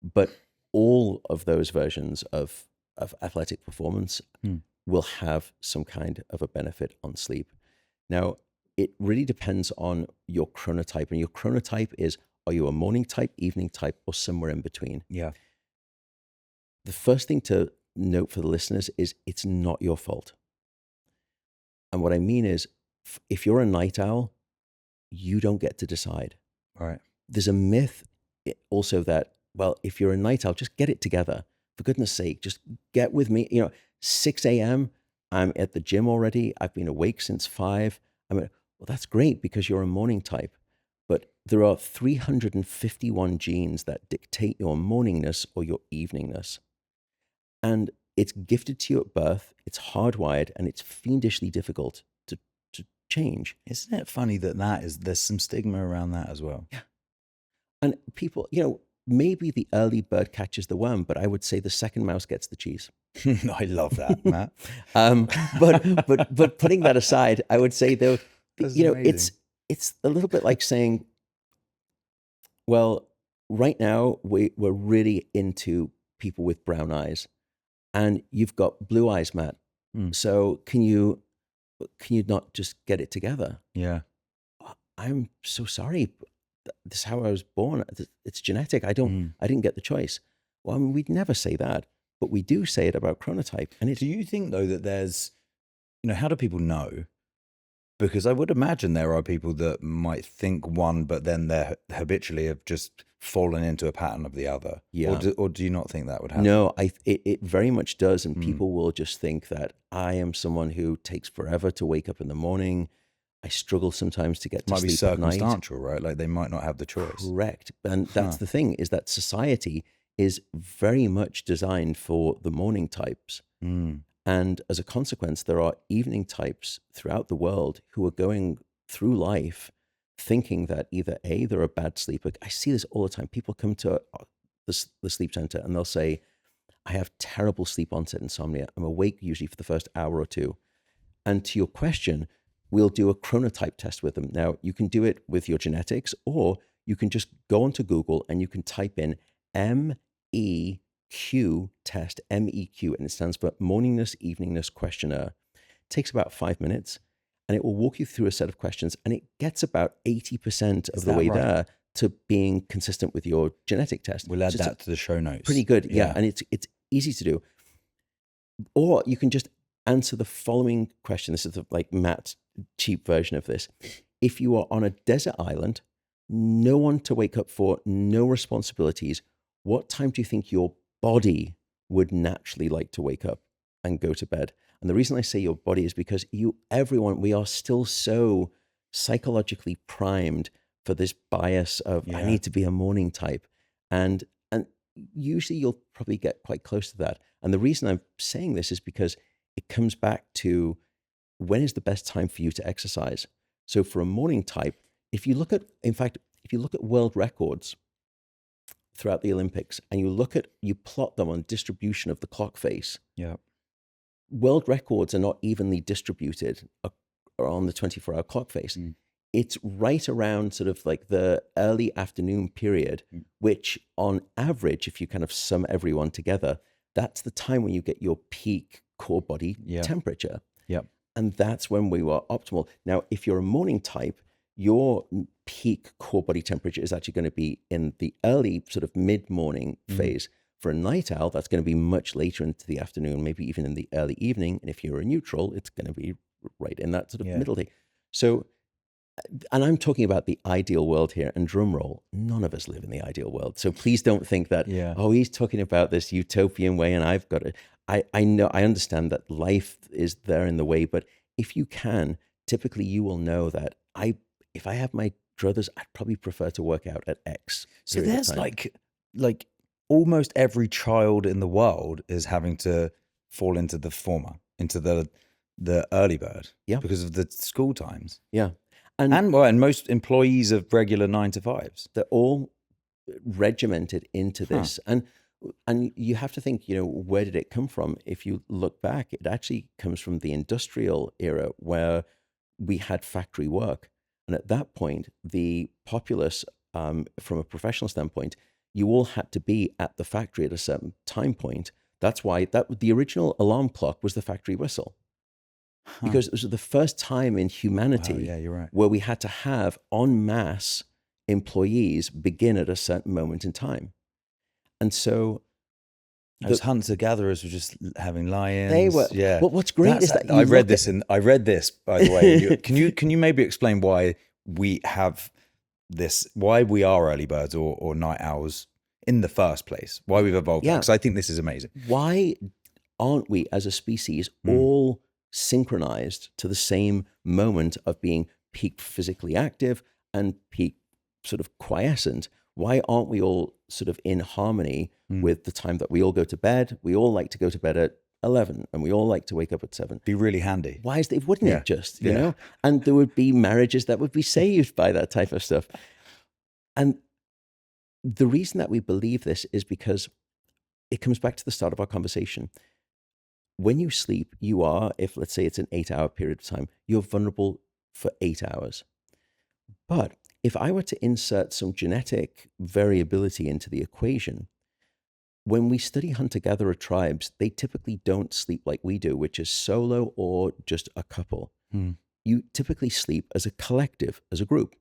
But all of those versions of athletic performance will have some kind of a benefit on sleep. Now, it really depends on your chronotype. And your chronotype is, are you a morning type, evening type, or somewhere in between? Yeah. The first thing to note for the listeners is it's not your fault. And what I mean is, if you're a night owl, you don't get to decide. Right. There's a myth also that, well, if you're a night owl, just get it together. For goodness sake, just get with me. 6 a.m., I'm at the gym already. I've been awake since 5. Well, that's great because you're a morning type. But there are 351 genes that dictate your morningness or your eveningness. And it's gifted to you at birth, it's hardwired, and it's fiendishly difficult to change. Isn't it funny there's some stigma around that as well? Yeah. And people, maybe the early bird catches the worm, but I would say the second mouse gets the cheese. I love that, Matt. But putting that aside, I would say though, amazing. it's a little bit like saying, well, right now we're really into people with brown eyes, and you've got blue eyes, Matt. So can you not just get it together? Yeah. I'm so sorry. This is how I was born. It's genetic. I didn't get the choice. Well, we'd never say that, but we do say it about chronotype. And do you think though that there's, how do people know? Because I would imagine there are people that might think one, but then they habitually have just fallen into a pattern of the other. Yeah. Or do you not think that would happen? No, it very much does. And people will just think that I am someone who takes forever to wake up in the morning. I struggle sometimes to get It to might be sleep at night. circumstantial, right? Like they might not have the choice. Correct. And that's the thing, is that society is very much designed for the morning types. Mm. And as a consequence, there are evening types throughout the world who are going through life thinking that either A, they're a bad sleeper. I see this all the time. People come to the sleep center and they'll say, I have terrible sleep onset insomnia. I'm awake usually for the first hour or two. And to your question, we'll do a chronotype test with them. Now, you can do it with your genetics, or you can just go onto Google and you can type in MEQ test, MEQ, and it stands for Morningness, Eveningness Questionnaire. It takes about 5 minutes, and it will walk you through a set of questions, and it gets about 80% of the way there to being consistent with your genetic test. We'll add that to the show notes. Pretty good, yeah. And it's easy to do. Or you can just answer the following question. This is like Matt's cheap version of this. If you are on a desert island, no one to wake up for, no responsibilities, what time do you think your body would naturally like to wake up and go to bed? And the reason I say your body is because we are still so psychologically primed for this bias of I need to be a morning type. And usually you'll probably get quite close to that. And the reason I'm saying this is because it comes back to when is the best time for you to exercise. So for a morning type, if you look at world records throughout the Olympics and you plot them on distribution of the clock face, world records are not evenly distributed on the 24-hour clock face. It's right around sort of like the early afternoon period, which on average, if you kind of sum everyone together, that's the time when you get your peak core body temperature. And that's when we were optimal. Now, if you're a morning type, your peak core body temperature is actually going to be in the early sort of mid-morning phase. For a night owl, that's going to be much later into the afternoon, maybe even in the early evening. And if you're a neutral, it's going to be right in that sort of middle day. So, and I'm talking about the ideal world here, and drum roll, none of us live in the ideal world. So please don't think that, oh, he's talking about this utopian way and I've got it. I know, I understand that life is there in the way, but if you can, typically you will know that if I have my druthers, I'd probably prefer to work out at X. So there's like almost every child in the world is having to fall into the former, into the early bird, because of the school times. And most employees of regular 9 to 5s, they're all regimented into this. And you have to think, where did it come from? If you look back, it actually comes from the industrial era where we had factory work. And at that point, the populace, from a professional standpoint, you all had to be at the factory at a certain time point. That's why the original alarm clock was the factory whistle. Because it was the first time in humanity where we had to have en masse employees begin at a certain moment in time. And so those hunter-gatherers were just having lions. They were. Well, what's great is that I read this, by the way. Can you maybe explain why we have this, why we are early birds or night owls in the first place? Why we've evolved that? Because I think this is amazing. Why aren't we as a species all synchronized to the same moment of being peak physically active and peak sort of quiescent? Why aren't we all sort of in harmony with the time that we all go to bed? We all like to go to bed at 11 and we all like to wake up at 7. Be really handy. Why wouldn't it just, you know? And there would be marriages that would be saved by that type of stuff. And the reason that we believe this is because it comes back to the start of our conversation. When you sleep, you are, if let's say it's an 8-hour period of time, you're vulnerable for 8 hours. But if I were to insert some genetic variability into the equation, when we study hunter-gatherer tribes, they typically don't sleep like we do, which is solo or just a couple. You typically sleep as a collective, as a group.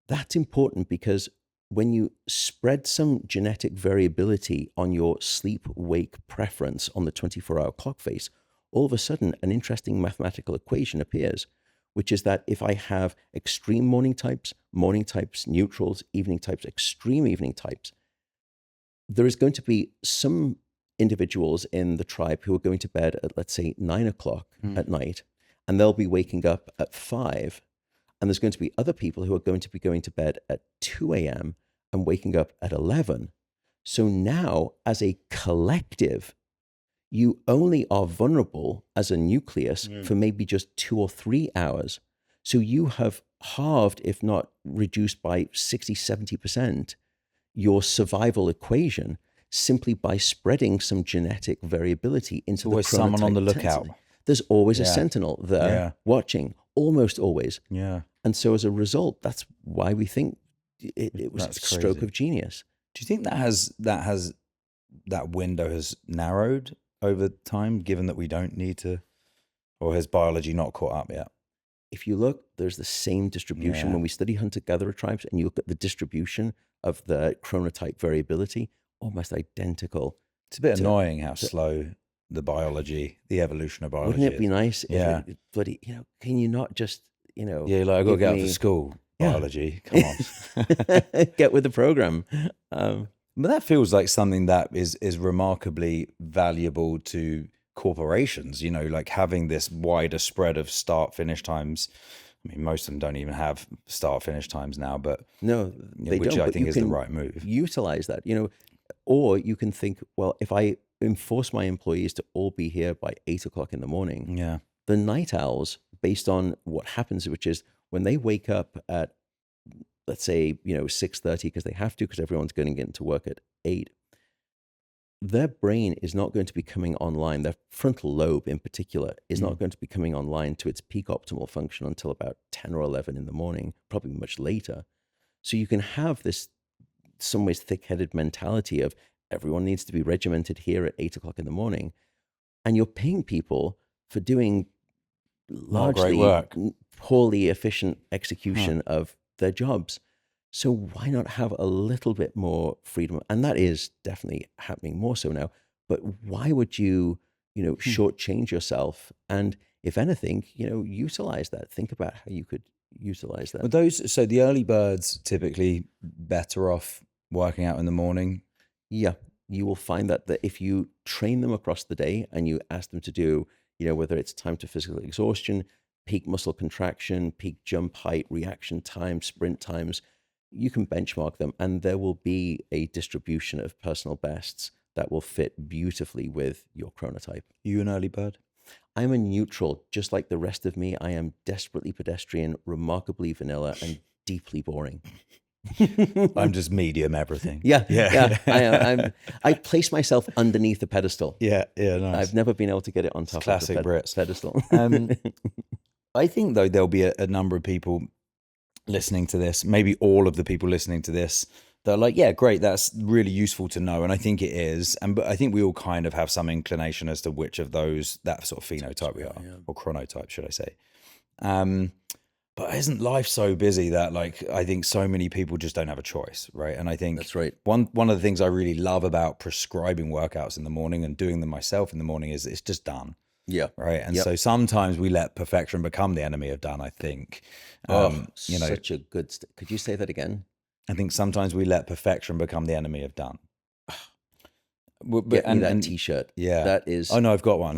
That's important because when you spread some genetic variability on your sleep-wake preference on the 24-hour clock face, all of a sudden an interesting mathematical equation appears, which is that if I have extreme morning types, neutrals, evening types, extreme evening types, there is going to be some individuals in the tribe who are going to bed at, let's say, 9 o'clock at night, and they'll be waking up at 5. And there's going to be other people who are going to be going to bed at 2 a.m. and waking up at 11. So now, as a collective, you only are vulnerable as a nucleus for maybe just 2 or 3 hours. So you have halved, if not reduced by 60, 70%, your survival equation simply by spreading some genetic variability into always the someone on the chronotype lookout. intensity. There's always a sentinel there watching, almost always. Yeah. And so as a result, that's why we think it was a stroke of genius. Do you think that window has narrowed over time, given that we don't need to, or has biology not caught up yet? If you look, there's the same distribution. When we study hunter-gatherer tribes and you look at the distribution of the chronotype variability, almost identical. It's a bit annoying how slow the evolution of biology Wouldn't it be is. nice if bloody, can you not just, like I got to get up for school, biology, come on. Get with the program. But that feels like something that is remarkably valuable to corporations, like having this wider spread of start-finish times. I mean, most of them don't even have start-finish times now, but no, they which don't. I think is the right move. Utilize that, or you can think, well, if I enforce my employees to all be here by 8 o'clock in the morning, the night owls, based on what happens, which is when they wake up at, let's say, 6:30 because they have to, because everyone's going to get into work at 8. Their brain is not going to be coming online. Their frontal lobe in particular is not going to be coming online to its peak optimal function until about 10 or 11 in the morning, probably much later. So you can have this, some ways, thick-headed mentality of everyone needs to be regimented here at 8 o'clock in the morning. And you're paying people for doing largely poorly efficient execution of their jobs. So why not have a little bit more freedom? And that is definitely happening more so now. But why would you, shortchange yourself? And if anything, utilize that. Think about how you could utilize that. But so the early birds typically better off working out in the morning. Yeah, you will find that if you train them across the day and you ask them to do, whether it's time to physical exhaustion, peak muscle contraction, peak jump height, reaction time, sprint times, you can benchmark them, and there will be a distribution of personal bests that will fit beautifully with your chronotype. You an early bird? I'm a neutral. Just like the rest of me, I am desperately pedestrian, remarkably vanilla, and deeply boring. I'm just medium everything. Yeah. I place myself underneath the pedestal. Yeah, nice. I've never been able to get it on top of the Brits. pedestal. I think, though, there'll be a number of people listening to this, maybe all of the people listening to this, that are like, yeah, great, that's really useful to know. And I think it is. But I think we all kind of have some inclination as to which of those, that sort of phenotype we are, or chronotype, should I say. But isn't life so busy that, I think so many people just don't have a choice, right? And I think that's right. One of the things I really love about prescribing workouts in the morning and doing them myself in the morning is it's just done. Yeah. Right. And so sometimes we let perfection become the enemy of done, I think. Such a good... Could you say that again? I think sometimes we let perfection become the enemy of done. Get me that T-shirt. Yeah. That is... Oh, no, I've got one.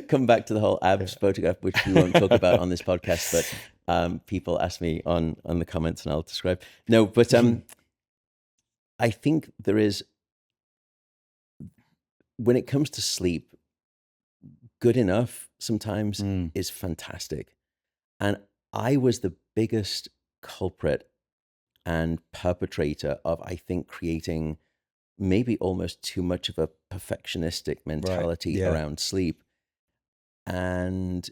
Come back to the whole abs photograph, which we won't talk about on this podcast, but people ask me on the comments and I'll describe. No, but I think there is... When it comes to sleep, good enough sometimes is fantastic. And I was the biggest culprit and perpetrator of, I think, creating maybe almost too much of a perfectionistic mentality around sleep. And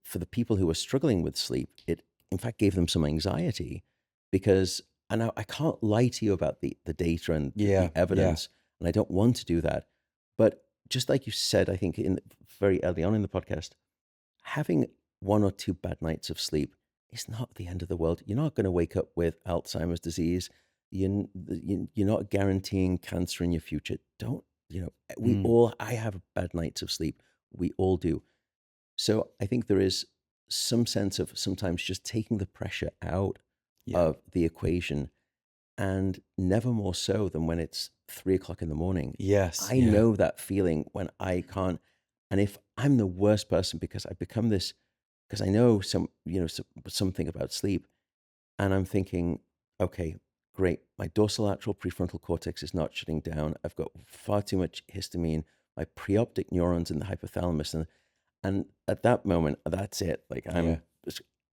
for the people who were struggling with sleep, it in fact gave them some anxiety because, and I can't lie to you about the data and the evidence, and I don't want to do that. But just like you said, I think very early on in the podcast, having 1 or 2 bad nights of sleep is not the end of the world. You're not going to wake up with Alzheimer's disease. You're not guaranteeing cancer in your future. I have bad nights of sleep. We all do. So I think there is some sense of sometimes just taking the pressure out of the equation, and never more so than when it's 3 o'clock in the morning. Yes. I know that feeling when I can't. And if I'm the worst person because I've become this, because I know something about sleep. And I'm thinking, okay, great. My dorsolateral prefrontal cortex is not shutting down. I've got far too much histamine. My preoptic neurons in the hypothalamus. And at that moment, that's it. Like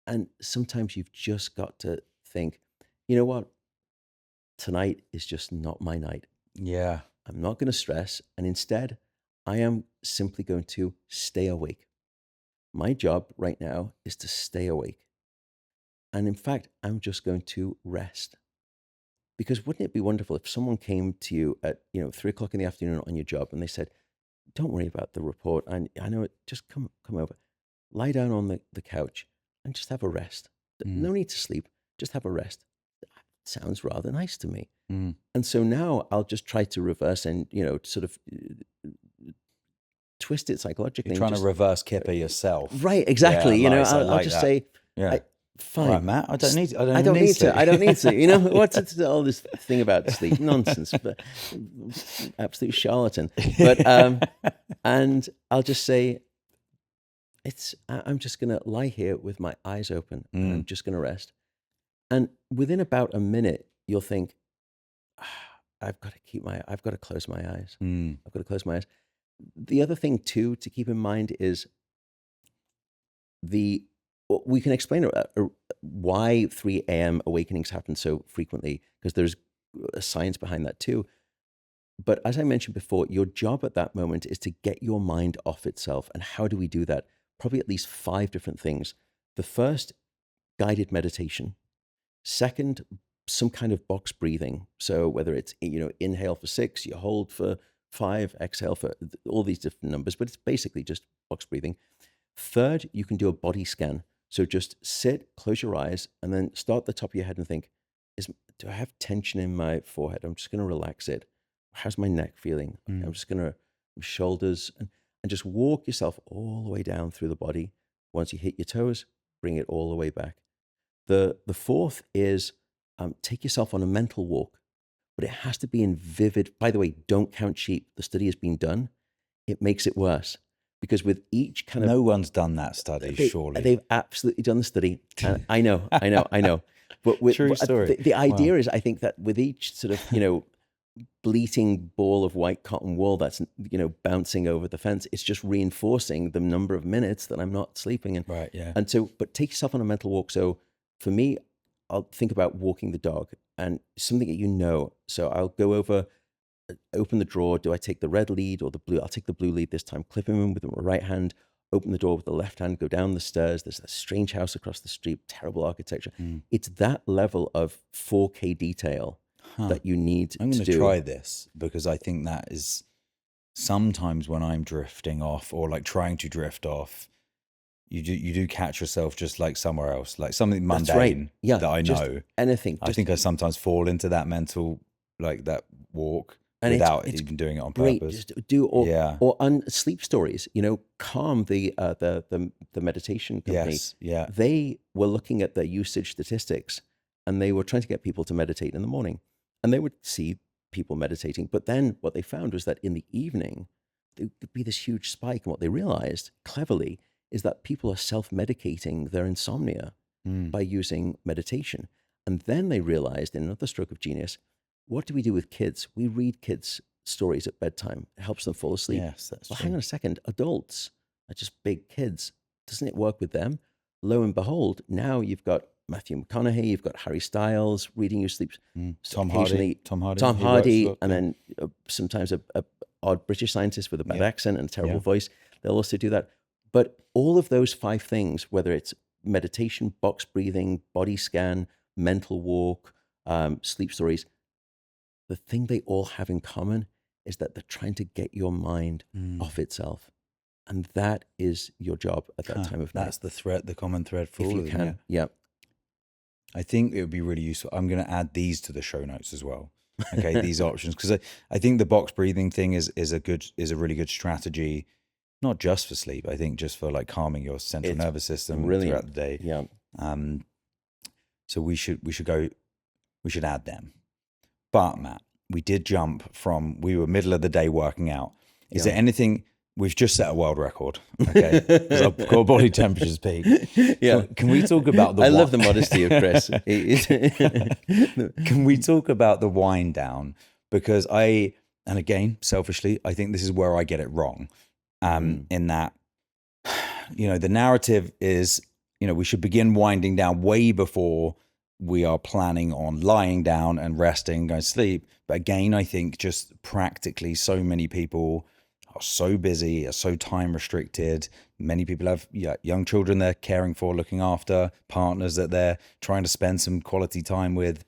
and sometimes you've just got to think, you know what? Tonight is just not my night. Yeah. I'm not going to stress. And instead, I am simply going to stay awake. My job right now is to stay awake. And in fact, I'm just going to rest. Because wouldn't it be wonderful if someone came to you at 3 o'clock in the afternoon on your job and they said, "Don't worry about the report. I know it. Just come over, lie down on the couch, and just have a rest. No need to sleep. Just have a rest." Sounds rather nice to me. And so now I'll just try to reverse and sort of twist it psychologically. You're trying to reverse Kipper yourself, right? Exactly. Yeah, nice. I'll just say, yeah. Fine, right, Matt. I don't need to. I don't need to. What's all this thing about sleep? Nonsense. But absolute charlatan. But and I'll just say, I'm just gonna lie here with my eyes open, and I'm just gonna rest. And within about a minute, you'll think, I've got to close my eyes. I've got to close my eyes. The other thing too to keep in mind is we can explain why 3 a.m. awakenings happen so frequently, because there's a science behind that too. But as I mentioned before, your job at that moment is to get your mind off itself. And how do we do that? Probably at least 5 different things. The first, guided meditation. Second, some kind of box breathing. So whether it's, inhale for 6, you hold for 5, exhale for all these different numbers, but it's basically just box breathing. Third, you can do a body scan. So just sit, close your eyes, and then start at the top of your head and think, do I have tension in my forehead? I'm just going to relax it. How's my neck feeling? I'm just going to, shoulders, and just walk yourself all the way down through the body. Once you hit your toes, bring it all the way back. The fourth is take yourself on a mental walk, but it has to be in vivid. By the way, don't count sheep. The study has been done. It makes it worse. Because with each kind of... No one's done that study, surely. They've absolutely done the study. And I know. But True story. The idea is, I think that with each sort of, bleating ball of white cotton wool that's, bouncing over the fence, it's just reinforcing the number of minutes that I'm not sleeping. Right, yeah. And so, but take yourself on a mental walk. So for me, I'll think about walking the dog and something that So I'll go over... open the drawer. Do I take the red lead or the blue? I'll take the blue lead this time. Clip him in with my right hand. Open the door with the left hand. Go down the stairs. There's a strange house across the street. Terrible architecture. It's that level of 4K detail that you need to do. I'm going to try this because I think that is sometimes when I'm drifting off or like trying to drift off, you do catch yourself just like somewhere else, like something mundane that I know. Anything. I think I sometimes fall into that mental, like that walk. And without even doing it on purpose. Just do or on sleep stories. Calm, the meditation company. Yes, yeah. They were looking at their usage statistics, and they were trying to get people to meditate in the morning, and they would see people meditating. But then what they found was that in the evening, there would be this huge spike. And what they realized, cleverly, is that people are self-medicating their insomnia by using meditation. And then they realized, in another stroke of genius, what do we do with kids? We read kids stories at bedtime. It helps them fall asleep. Yes, that's true. Hang on a second. Adults are just big kids. Doesn't it work with them? Lo and behold, now you've got Matthew McConaughey, you've got Harry Styles reading you sleep. Tom Hardy, and then sometimes a odd British scientist with a bad accent and a terrible voice. They'll also do that. But all of those 5 things, whether it's meditation, box breathing, body scan, mental walk, sleep stories, the thing they all have in common is that they're trying to get your mind off itself. And that is your job at that time of night. That's the common thread for all of them. Yeah. I think it would be really useful. I'm going to add these to the show notes as well. Okay, these options. Because I think the box breathing thing is a really good strategy, not just for sleep. I think just for like calming your central nervous system throughout the day. Yeah. So we should add them. But Matt, we did jump from, we were middle of the day working out. Is there anything we've just set a world record, okay? Because our core body temperature's peak. Yeah. Can we talk about the I love the modesty of Chris. Can we talk about the wind down? Because and again, selfishly, I think this is where I get it wrong. In that, the narrative is, we should begin winding down way before we are planning on lying down and resting, going to sleep. But again, I think just practically so many people are so busy, are so time restricted. Many people have young children they're caring for, looking after, partners that they're trying to spend some quality time with,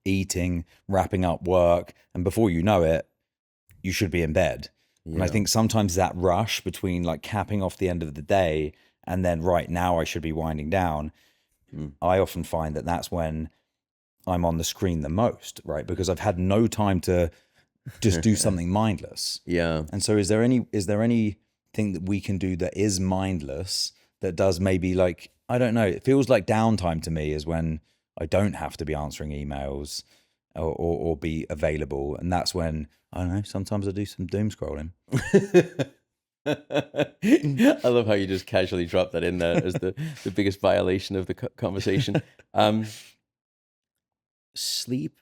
eating, wrapping up work. And before you know it, you should be in bed. Yeah. And I think sometimes that rush between like capping off the end of the day and then right now I should be winding down, I often find that that's when I'm on the screen the most, right? Because I've had no time to just do something mindless. Yeah. And so is there anything that we can do that is mindless that does maybe like, I don't know, it feels like downtime to me is when I don't have to be answering emails or be available. And that's when, I don't know, sometimes I do some doom scrolling. I love how you just casually drop that in there as the biggest violation of the conversation. Sleep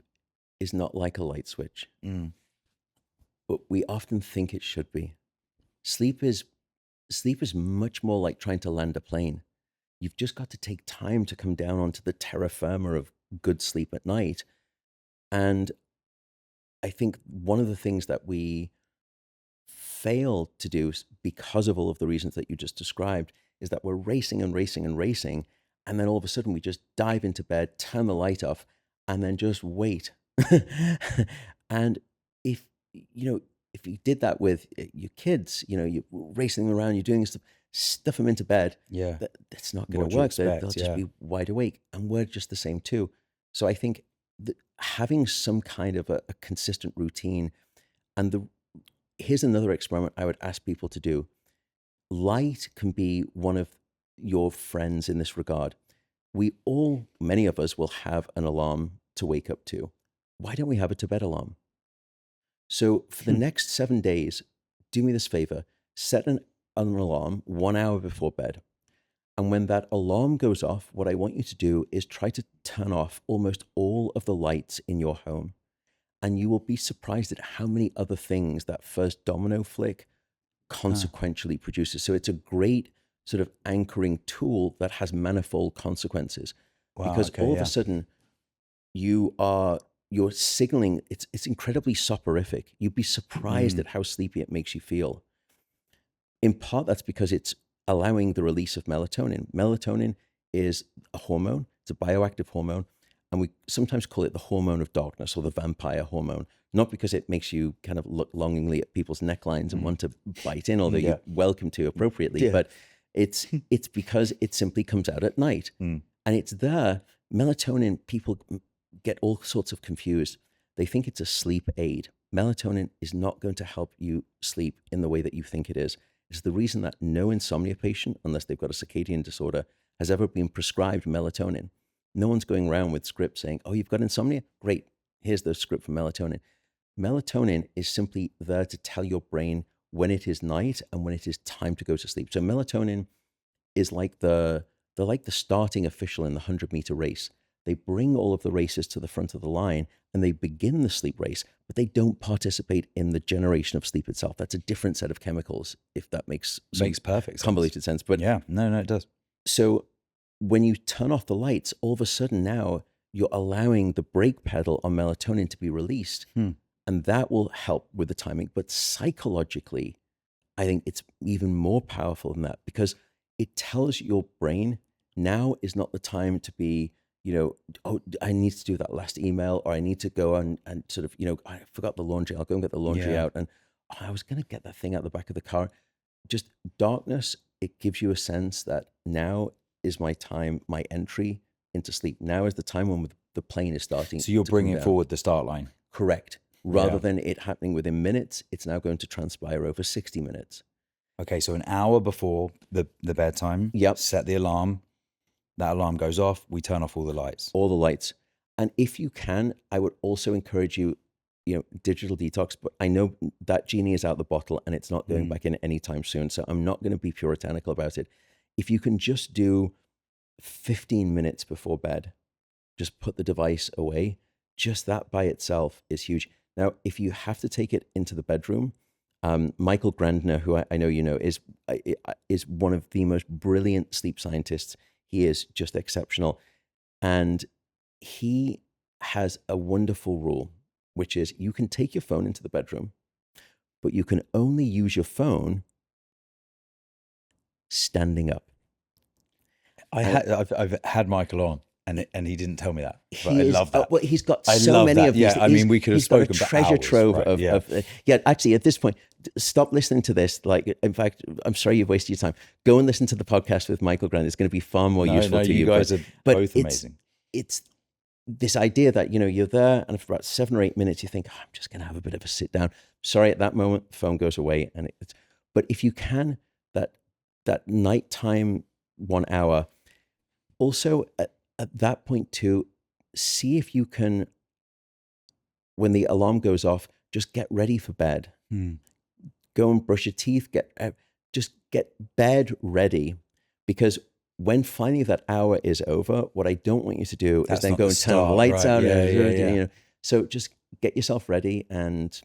is not like a light switch, but we often think it should be. Sleep is much more like trying to land a plane. You've just got to take time to come down onto the terra firma of good sleep at night. And I think one of the things that we fail to do because of all of the reasons that you just described is that we're racing and racing and racing. And then all of a sudden we just dive into bed, turn the light off, and then just wait. And if you did that with your kids, you're racing them around, you're doing stuff them into bed. Yeah. That's not going to work. They'll just be wide awake. And we're just the same too. So I think that having some kind of a consistent routine, and here's another experiment I would ask people to do. Light can be one of your friends in this regard. Many of us will have an alarm to wake up to. Why don't we have a to bed alarm? So for the next 7 days, do me this favor, set an alarm 1 hour before bed. And when that alarm goes off, what I want you to do is try to turn off almost all of the lights in your home. And you will be surprised at how many other things that first domino flick consequentially produces. So it's a great sort of anchoring tool that has manifold consequences. Wow, because all of a sudden you're signaling, it's incredibly soporific. You'd be surprised at how sleepy it makes you feel. In part, that's because it's allowing the release of melatonin. Melatonin is a hormone. It's a bioactive hormone. And we sometimes call it the hormone of darkness or the vampire hormone, not because it makes you kind of look longingly at people's necklines and want to bite in, although you're welcome to appropriately, but it's because it simply comes out at night. And it's there. Melatonin, people get all sorts of confused. They think it's a sleep aid. Melatonin is not going to help you sleep in the way that you think it is. It's the reason that no insomnia patient, unless they've got a circadian disorder, has ever been prescribed melatonin. No one's going around with scripts saying, oh, you've got insomnia? Great. Here's the script for melatonin. Melatonin is simply there to tell your brain when it is night and when it is time to go to sleep. So melatonin is like the starting official in the 100-meter race. They bring all of the racers to the front of the line and they begin the sleep race, but they don't participate in the generation of sleep itself. That's a different set of chemicals, if that makes perfect convoluted sense. But yeah, no, it does. So when you turn off the lights, all of a sudden now you're allowing the brake pedal on melatonin to be released. And that will help with the timing. But psychologically, I think it's even more powerful than that because it tells your brain now is not the time to be, oh, I need to do that last email, or I need to go and sort of, I forgot the laundry. I'll go and get the laundry out. And I was going to get that thing out the back of the car. Just darkness, it gives you a sense that now is my time, my entry into sleep. Now is the time when the plane is starting. So you're bringing forward the start line. Correct. Rather than it happening within minutes, it's now going to transpire over 60 minutes. Okay, so an hour before the bedtime, set the alarm. That alarm goes off. We turn off all the lights. All the lights. And if you can, I would also encourage you, digital detox, but I know that genie is out the bottle and it's not going back in anytime soon. So I'm not going to be puritanical about it. If you can just do 15 minutes before bed, just put the device away, just that by itself is huge. Now, if you have to take it into the bedroom, Michael Grandner, who I know you know, is one of the most brilliant sleep scientists. He is just exceptional. And he has a wonderful rule, which is you can take your phone into the bedroom, but you can only use your phone standing up. I've had Michael on, and he didn't tell me that. But I love that. Well, he's got I so love many that. of these. Yeah, I mean, we could have spoken got a for treasure hours, trove right? of. Actually, at this point, stop listening to this. Like, in fact, I'm sorry you've wasted your time. Go and listen to the podcast with Michael Grant. It's going to be far more useful to you. You guys are both amazing. It's this idea that, you're there and for about 7 or 8 minutes, you think, I'm just going to have a bit of a sit down. Sorry, at that moment, the phone goes away. But if you can, that nighttime 1 hour, also at that point too, see if you can, when the alarm goes off, just get ready for bed. Go and brush your teeth, just get bed ready, because when finally that hour is over, what I don't want you to do is then go and turn the lights out. So just get yourself ready, and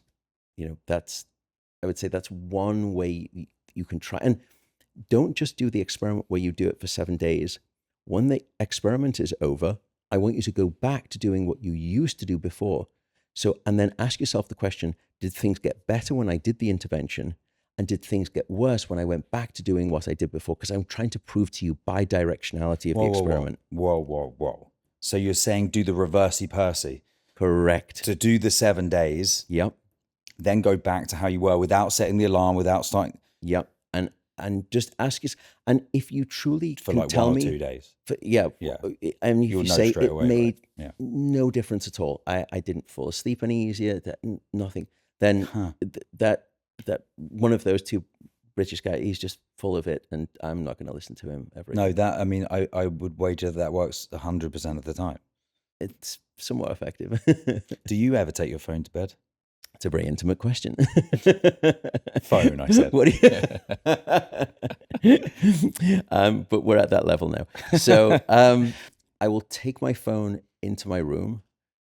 I would say that's one way you can try. And don't just do the experiment where you do it for 7 days. When the experiment is over, I want you to go back to doing what you used to do before. So, and then ask yourself the question, did things get better when I did the intervention? And did things get worse when I went back to doing what I did before? Because I'm trying to prove to you bi-directionality of the experiment. Whoa. So you're saying do the reversey-persy. Correct. To do the 7 days. Yep. Then go back to how you were without setting the alarm, without starting. Yep. And just ask yourself, and if you truly for can like tell 1 or me, 2 days. And if You'll you know say straight it away, made right? no difference at all, I didn't fall asleep any easier, nothing, then that one of those two British guys, he's just full of it, and I'm not going to listen to him ever again. No, I would wager that works 100% of the time. It's somewhat effective. Do you ever take your phone to bed? It's a very intimate question. Phone, I said. What do you? But we're at that level now. So I will take my phone into my room,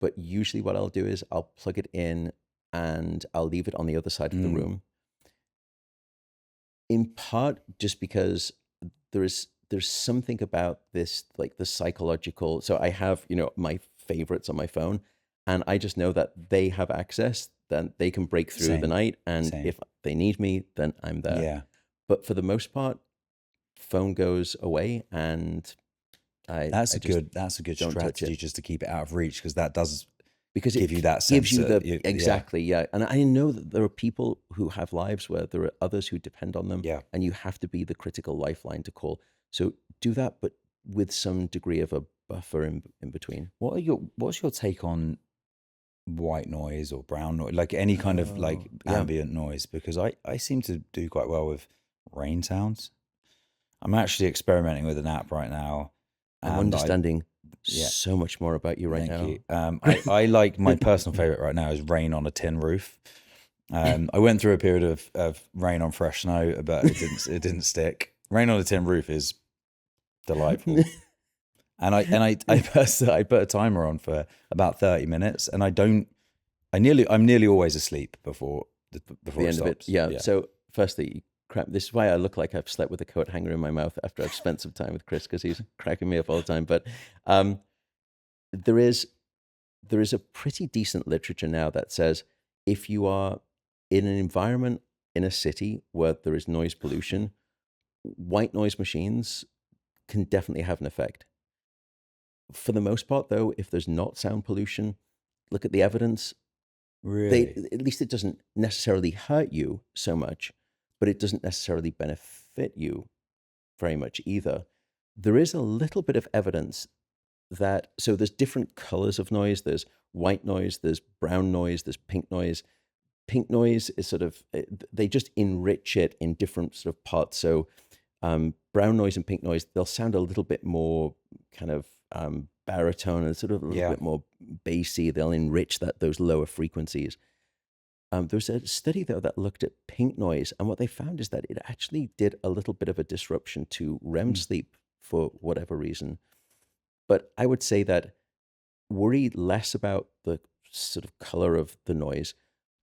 but usually what I'll do is I'll plug it in and I'll leave it on the other side of the room. In part, just because there's something about this, like the psychological. So I have, my favorites on my phone, and I just know that they have access. Then they can break through the night, and if they need me, then I'm there. Yeah. But for the most part, phone goes away, and that's a good strategy, just to keep it out of reach, because that does give you that sense. Gives you exactly, yeah. And I know that there are people who have lives where there are others who depend on them, and you have to be the critical lifeline to call. So do that, but with some degree of a buffer in between. What's your take on white noise or brown noise, like any kind of ambient noise? Because I seem to do quite well with rain sounds. I'm actually experimenting with an app right now. I'm understanding so much more about you right now. I like, my personal favorite right now is rain on a tin roof. I went through a period of rain on fresh snow, but it didn't stick. Rain on a tin roof is delightful. And I put a timer on for about 30 minutes, and I'm nearly always asleep before the end stops. Of it. Yeah. So firstly, this is why I look like I've slept with a coat hanger in my mouth after I've spent some time with Chris, because he's cracking me up all the time. But there is a pretty decent literature now that says if you are in an environment in a city where there is noise pollution, white noise machines can definitely have an effect. For the most part, though, if there's not sound pollution, look at the evidence. Really? At least it doesn't necessarily hurt you so much, but it doesn't necessarily benefit you very much either. There is a little bit of evidence that, so there's different colors of noise. There's white noise, there's brown noise, there's pink noise. Pink noise is sort of, they just enrich it in different sort of parts. So brown noise and pink noise, they'll sound a little bit more kind of baritone and sort of a little bit more bassy. They'll enrich those lower frequencies. There was a study, though, that looked at pink noise, and what they found is that it actually did a little bit of a disruption to REM sleep for whatever reason. But I would say that worry less about the sort of color of the noise,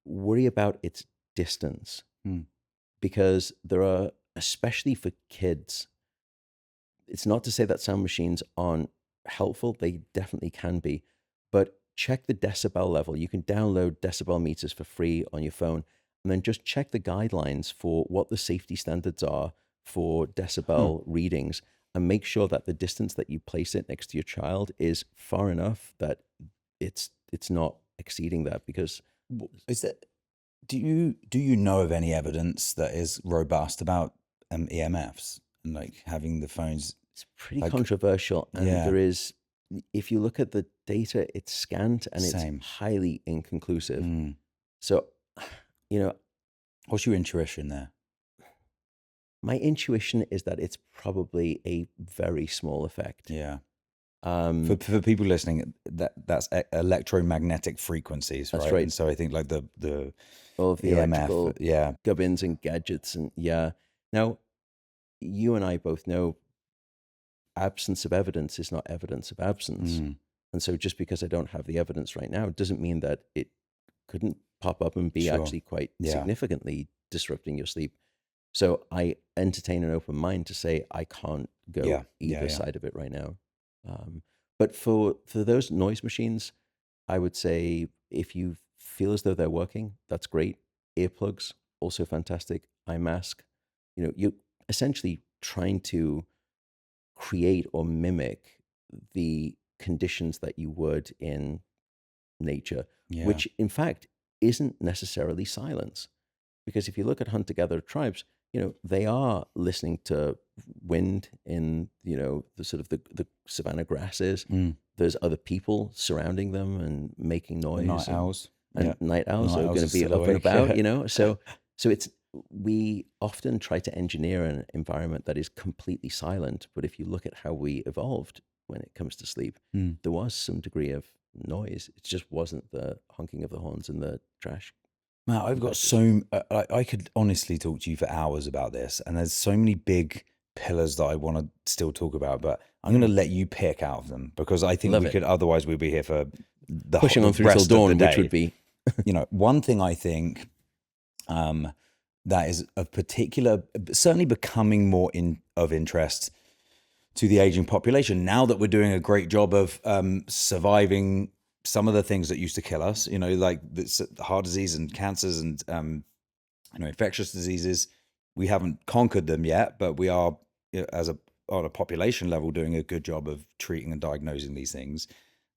worry about its distance. Because there are, especially for kids, it's not to say that sound machines aren't helpful. They definitely can be. But check the decibel level. You can download decibel meters for free on your phone, and then just check the guidelines for what the safety standards are for decibel readings, and make sure that the distance that you place it next to your child is far enough that it's not exceeding that. Because Is that, do you know of any evidence that is robust about EMFs and like having the phones? it's pretty Like, controversial, and yeah. there is, if you look at the data, it's scant and Same. it's highly inconclusive. So, you know, What's your intuition there? my intuition is that it's probably a very small effect. Yeah. Um, For people listening, that's electromagnetic frequencies, right? That's right. And so I think like the all of the EMF, electrical yeah, gubbins and gadgets, and Now, you and I both know absence of evidence is not evidence of absence. And so just because I don't have the evidence right now doesn't mean that it couldn't pop up and be Sure. actually quite Yeah. significantly disrupting your sleep. So I entertain an open mind to say I can't go either side of it right now. But for those noise machines, I would say if you feel as though they're working, that's great. Earplugs, also fantastic. Eye mask. You're essentially trying to create or mimic the conditions that you would in nature, Yeah. which in fact isn't necessarily silence. Because if you look at hunter-gatherer tribes, they are listening to wind in, the sort of the savanna grasses. There's other people surrounding them and making noise. Night owls. And night owls Night are owls going are to be still up and awake. about, So we often try to engineer an environment that is completely silent. But if you look at how we evolved when it comes to sleep, there was some degree of noise. It just wasn't the honking of the horns and the trash. Man, I've got I could honestly talk to you for hours about this, and there's so many big pillars that I want to still talk about, but I'm going to let you pick out of them because I think otherwise we'd be here for the pushing on through till rest of the dawn, day. which would be, one thing I think that is of particular, certainly becoming more of interest to the aging population now that we're doing a great job of surviving some of the things that used to kill us, like heart disease and cancers and, infectious diseases. We haven't conquered them yet, but we are, on a population level, doing a good job of treating and diagnosing these things.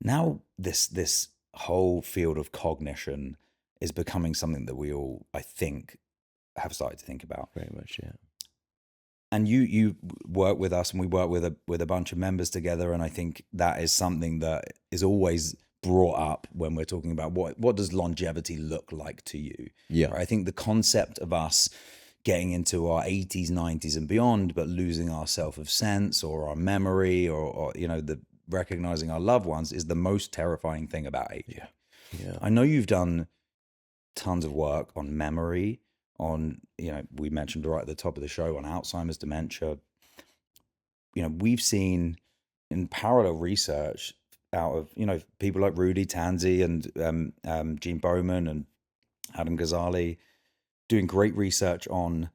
Now, this whole field of cognition is becoming something that we all, I think, have started to think about. Very much, yeah. And you work with us, and we work with a bunch of members together, and I think that is something that is always brought up when we're talking about what does longevity look like to you. Yeah. Right? I think the concept of us getting into our 80s, 90s and beyond, but losing our self of sense or our memory or the recognizing our loved ones is the most terrifying thing about aging. Yeah. I know you've done tons of work on memory, on, we mentioned right at the top of the show, on Alzheimer's, dementia. We've seen in parallel research out of, people like Rudy Tanzi and Gene Bowman and Adam Ghazali doing great research on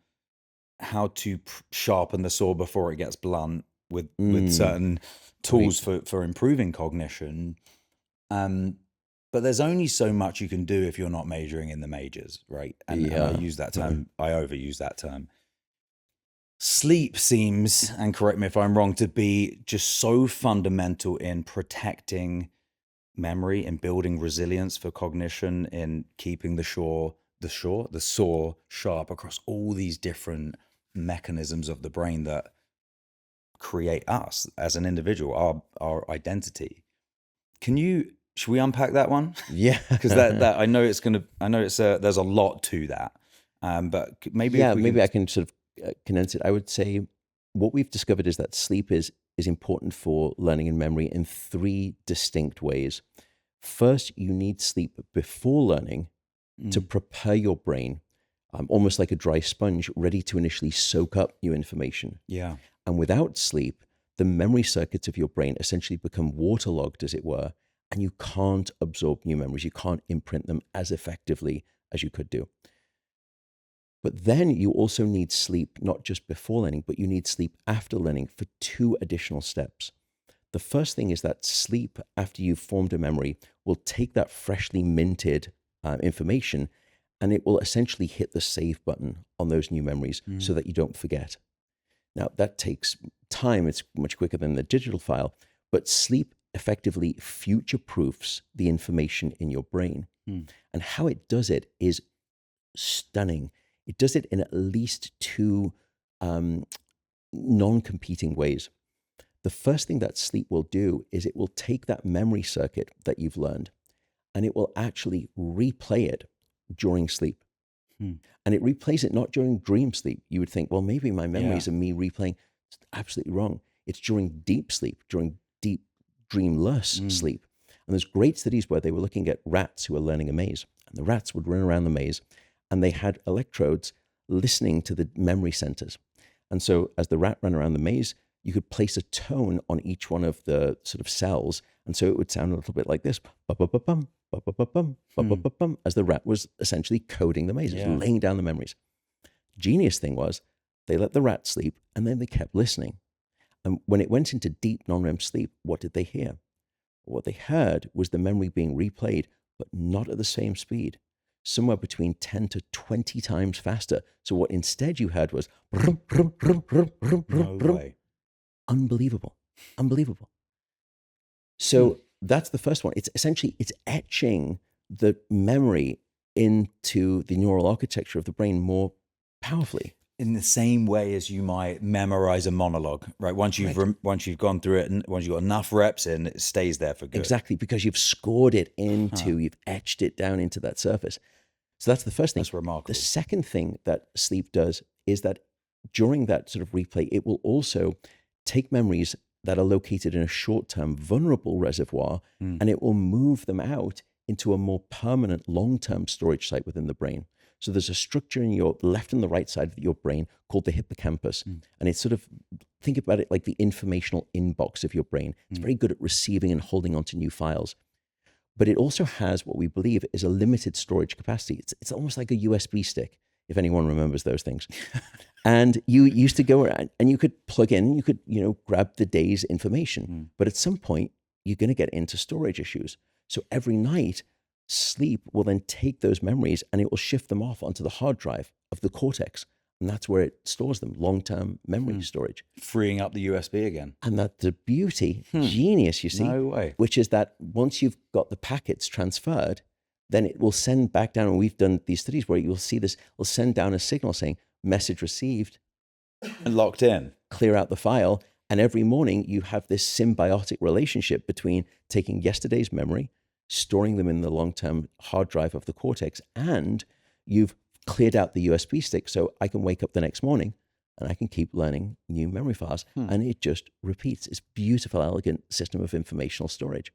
how to sharpen the saw before it gets blunt with certain tools for improving cognition. But there's only so much you can do if you're not majoring in the majors, right? And I use that term, I overuse that term. Sleep seems, and correct me if I'm wrong, to be just so fundamental in protecting memory and building resilience for cognition, in keeping the saw sharp across all these different mechanisms of the brain that create us as an individual, our identity. Should we unpack that one? Yeah. Because that I know there's a lot to that. But maybe I can sort of condense it. I would say what we've discovered is that sleep is important for learning and memory in three distinct ways. First, you need sleep before learning to prepare your brain, almost like a dry sponge, ready to initially soak up new information. Yeah. And without sleep, the memory circuits of your brain essentially become waterlogged, as it were, and you can't absorb new memories. You can't imprint them as effectively as you could do. But then you also need sleep, not just before learning, but you need sleep after learning for two additional steps. The first thing is that sleep after you've formed a memory will take that freshly minted information, and it will essentially hit the save button on those new memories so that you don't forget. Now, that takes time. It's much quicker than the digital file, but sleep effectively future-proofs the information in your brain. And how it does it is stunning. It does it in at least two non-competing ways. The first thing that sleep will do is it will take that memory circuit that you've learned and it will actually replay it during sleep. And it replays it not during dream sleep. You would think, well, maybe my memories are me replaying. It's absolutely wrong. It's during deep sleep, during deep dreamless sleep. And there's great studies where they were looking at rats who were learning a maze. And the rats would run around the maze and they had electrodes listening to the memory centers. And so as the rat ran around the maze, you could place a tone on each one of the sort of cells. And so it would sound a little bit like this, ba-ba-ba-bum, ba-ba-ba-bum, ba-ba-ba-bum, as the rat was essentially coding the maze, laying down the memories. Genius thing was they let the rat sleep and then they kept listening. And when it went into deep non-REM sleep, what did they hear? What they heard was the memory being replayed, but not at the same speed, somewhere between 10 to 20 times faster. So what instead you heard was, no way. Unbelievable. So that's the first one. It's essentially, it's etching the memory into the neural architecture of the brain more powerfully. In the same way as you might memorize a monologue, right? Once you've gone through it and once you've got enough reps in, it stays there for good. Exactly, because you've scored it into, you've etched it down into that surface. So that's the first thing. That's remarkable. The second thing that sleep does is that during that sort of replay, it will also take memories that are located in a short-term vulnerable reservoir and it will move them out into a more permanent long-term storage site within the brain. So there's a structure in your left and the right side of your brain called the hippocampus. And it's sort of, think about it like the informational inbox of your brain. It's very good at receiving and holding onto new files. But it also has what we believe is a limited storage capacity. It's almost like a USB stick, if anyone remembers those things. And you used to go around and you could plug in, you could, grab the day's information. But at some point, you're going to get into storage issues. So every night, sleep will then take those memories and it will shift them off onto the hard drive of the cortex. And that's where it stores them, long-term memory storage. Freeing up the USB again. And that's the beauty, genius, you see. No way. Which is that once you've got the packets transferred, then it will send back down, and we've done these studies where you'll see this, will send down a signal saying, message received. And locked in. Clear out the file. And every morning you have this symbiotic relationship between taking yesterday's memory, storing them in the long-term hard drive of the cortex, and you've cleared out the USB stick so I can wake up the next morning and I can keep learning new memory files. And it just repeats. It's a beautiful, elegant system of informational storage.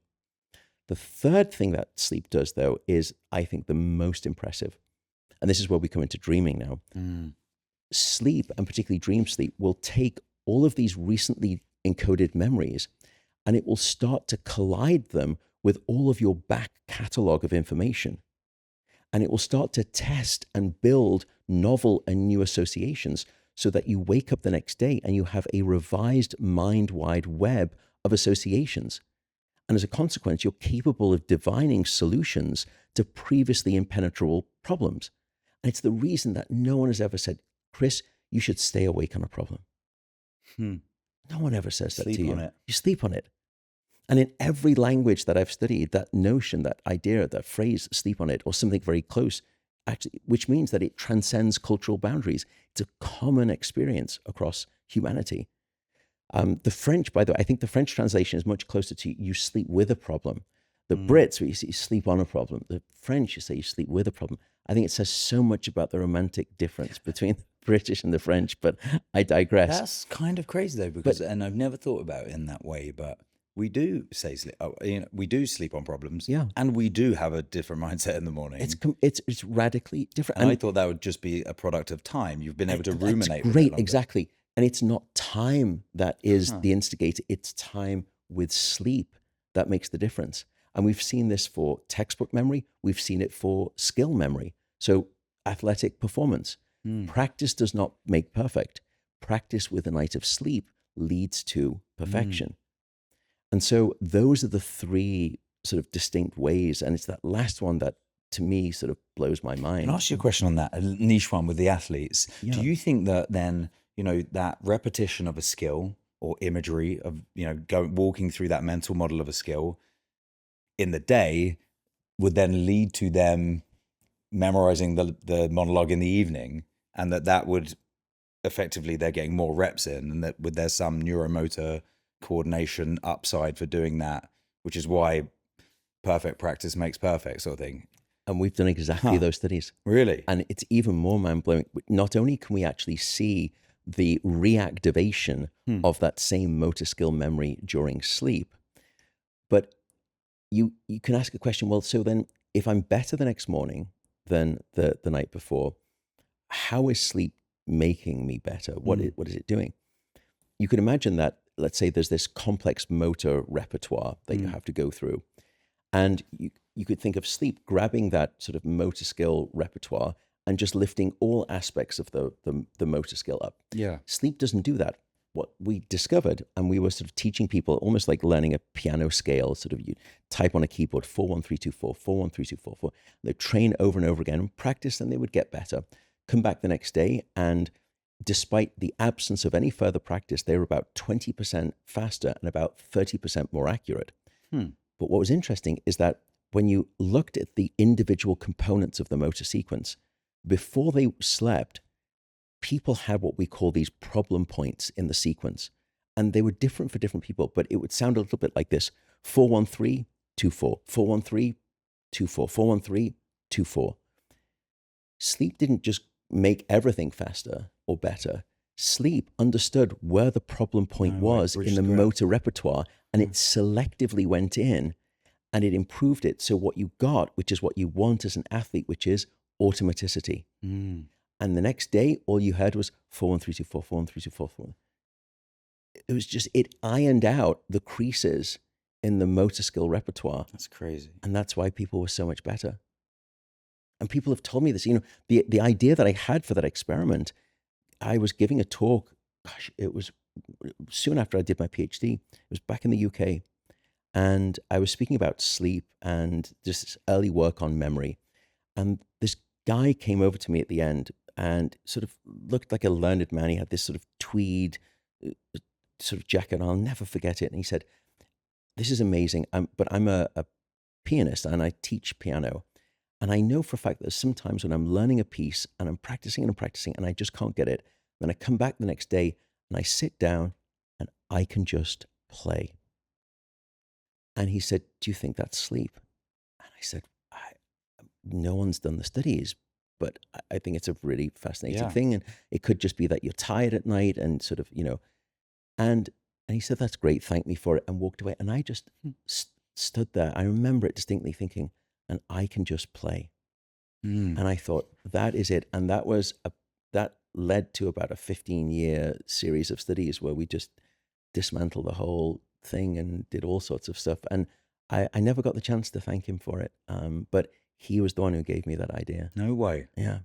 The third thing that sleep does, though, is, I think, the most impressive. And this is where we come into dreaming now. Sleep, and particularly dream sleep, will take all of these recently encoded memories and it will start to collide them with all of your back catalog of information. And it will start to test and build novel and new associations so that you wake up the next day and you have a revised mind-wide web of associations. And as a consequence, you're capable of divining solutions to previously impenetrable problems. And it's the reason that no one has ever said, Chris, you should stay awake on a problem. No one ever says that to you. Sleep on it. You sleep on it. And in every language that I've studied, that notion, that idea, that phrase, sleep on it, or something very close, actually, which means that it transcends cultural boundaries. It's a common experience across humanity. The French, by the way, I think the French translation is much closer to you sleep with a problem. The Brits, where you say you sleep on a problem. The French, you say you sleep with a problem. I think it says so much about the romantic difference between the British and the French, but I digress. That's kind of crazy though, because, and I've never thought about it in that way, but we do we do sleep on problems, Yeah. and we do have a different mindset in the morning. It's radically different. And I thought that would just be a product of time. You've been able to ruminate That's with it great, longer. exactly. And it's not time that is the instigator. It's time with sleep that makes the difference. And we've seen this for textbook memory. We've seen it for skill memory. So athletic performance. Practice does not make perfect. Practice with a night of sleep leads to perfection. And so those are the three sort of distinct ways. And it's that last one that, to me, sort of blows my mind. Can I ask you a question on that, a niche one with the athletes? Yeah. Do you think that then, that repetition of a skill or imagery of, walking through that mental model of a skill in the day would then lead to them memorizing the monologue in the evening, and that would effectively, they're getting more reps in, and that there's some neuromotor coordination upside for doing that, which is why perfect practice makes perfect, sort of thing? And we've done exactly those studies. Really? And it's even more mind-blowing. Not only can we actually see the reactivation of that same motor skill memory during sleep, but you can ask a question, well, so then if I'm better the next morning than the night before, how is sleep making me better? What is it doing? You can imagine that, let's say there's this complex motor repertoire that you have to go through. And you could think of sleep grabbing that sort of motor skill repertoire and just lifting all aspects of the motor skill up. Yeah. Sleep doesn't do that. What we discovered, and we were sort of teaching people almost like learning a piano scale, sort of you type on a keyboard 4-1-3-2-4, 4-1-3-2-4-4. They train over and over again and practice, and they would get better. Come back the next day, and despite the absence of any further practice, they were about 20% faster and about 30% more accurate. But what was interesting is that when you looked at the individual components of the motor sequence, before they slept, people had what we call these problem points in the sequence. And they were different for different people, but it would sound a little bit like this: 4-1-3-2-4, 4-1-3-2-4, 4-1-3-2-4. Sleep didn't just make everything faster or better. Sleep understood where the problem point was in the motor repertoire, and it selectively went in and it improved it. So what you got, which is what you want as an athlete, which is automaticity. And the next day, all you heard was 4-1-3-2-4, 4-1-3-2-4, 4. It was just, it ironed out the creases in the motor skill repertoire. That's crazy. And that's why people were so much better. And people have told me this, the idea that I had for that experiment, I was giving a talk, it was soon after I did my PhD. It was back in the UK. And I was speaking about sleep and just this early work on memory. And this guy came over to me at the end and sort of looked like a learned man. He had this sort of tweed sort of jacket on. I'll never forget it. And he said, "This is amazing, but I'm a pianist and I teach piano. And I know for a fact that sometimes when I'm learning a piece and I'm practicing and I just can't get it, then I come back the next day and I sit down and I can just play." And he said, "Do you think that's sleep?" And I said, no one's done the studies, but I think it's a really fascinating thing. And it could just be that you're tired at night and sort of, and he said, "That's great. Thank me for it," and walked away. And I just stood there. I remember it distinctly thinking, and I can just play. And I thought, that is it. And that led to about a 15-year series of studies where we just dismantled the whole thing and did all sorts of stuff. And I never got the chance to thank him for it. But he was the one who gave me that idea. No way. Yeah.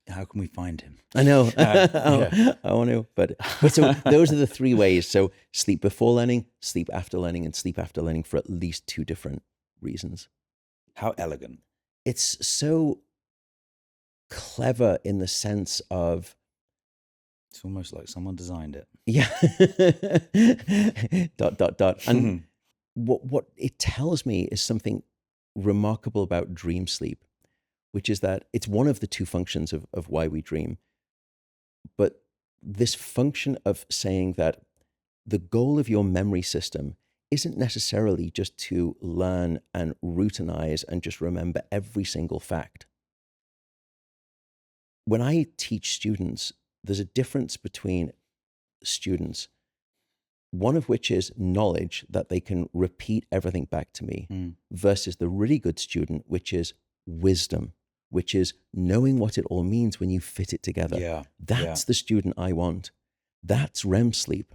How can we find him? I know. I want to. But so those are the three ways. So sleep before learning, sleep after learning, and sleep after learning for at least 2 different reasons. How elegant. It's so clever in the sense of, it's almost like someone designed it. Yeah. ... And what it tells me is something remarkable about dream sleep, which is that it's one of the 2 functions of why we dream. But this function of saying that the goal of your memory system isn't necessarily just to learn and routinize and just remember every single fact. When I teach students, there's a difference between students one of which is knowledge that they can repeat everything back to me, versus the really good student, which is wisdom, which is knowing what it all means when you fit it together. Yeah. That's the student I want. That's REM sleep.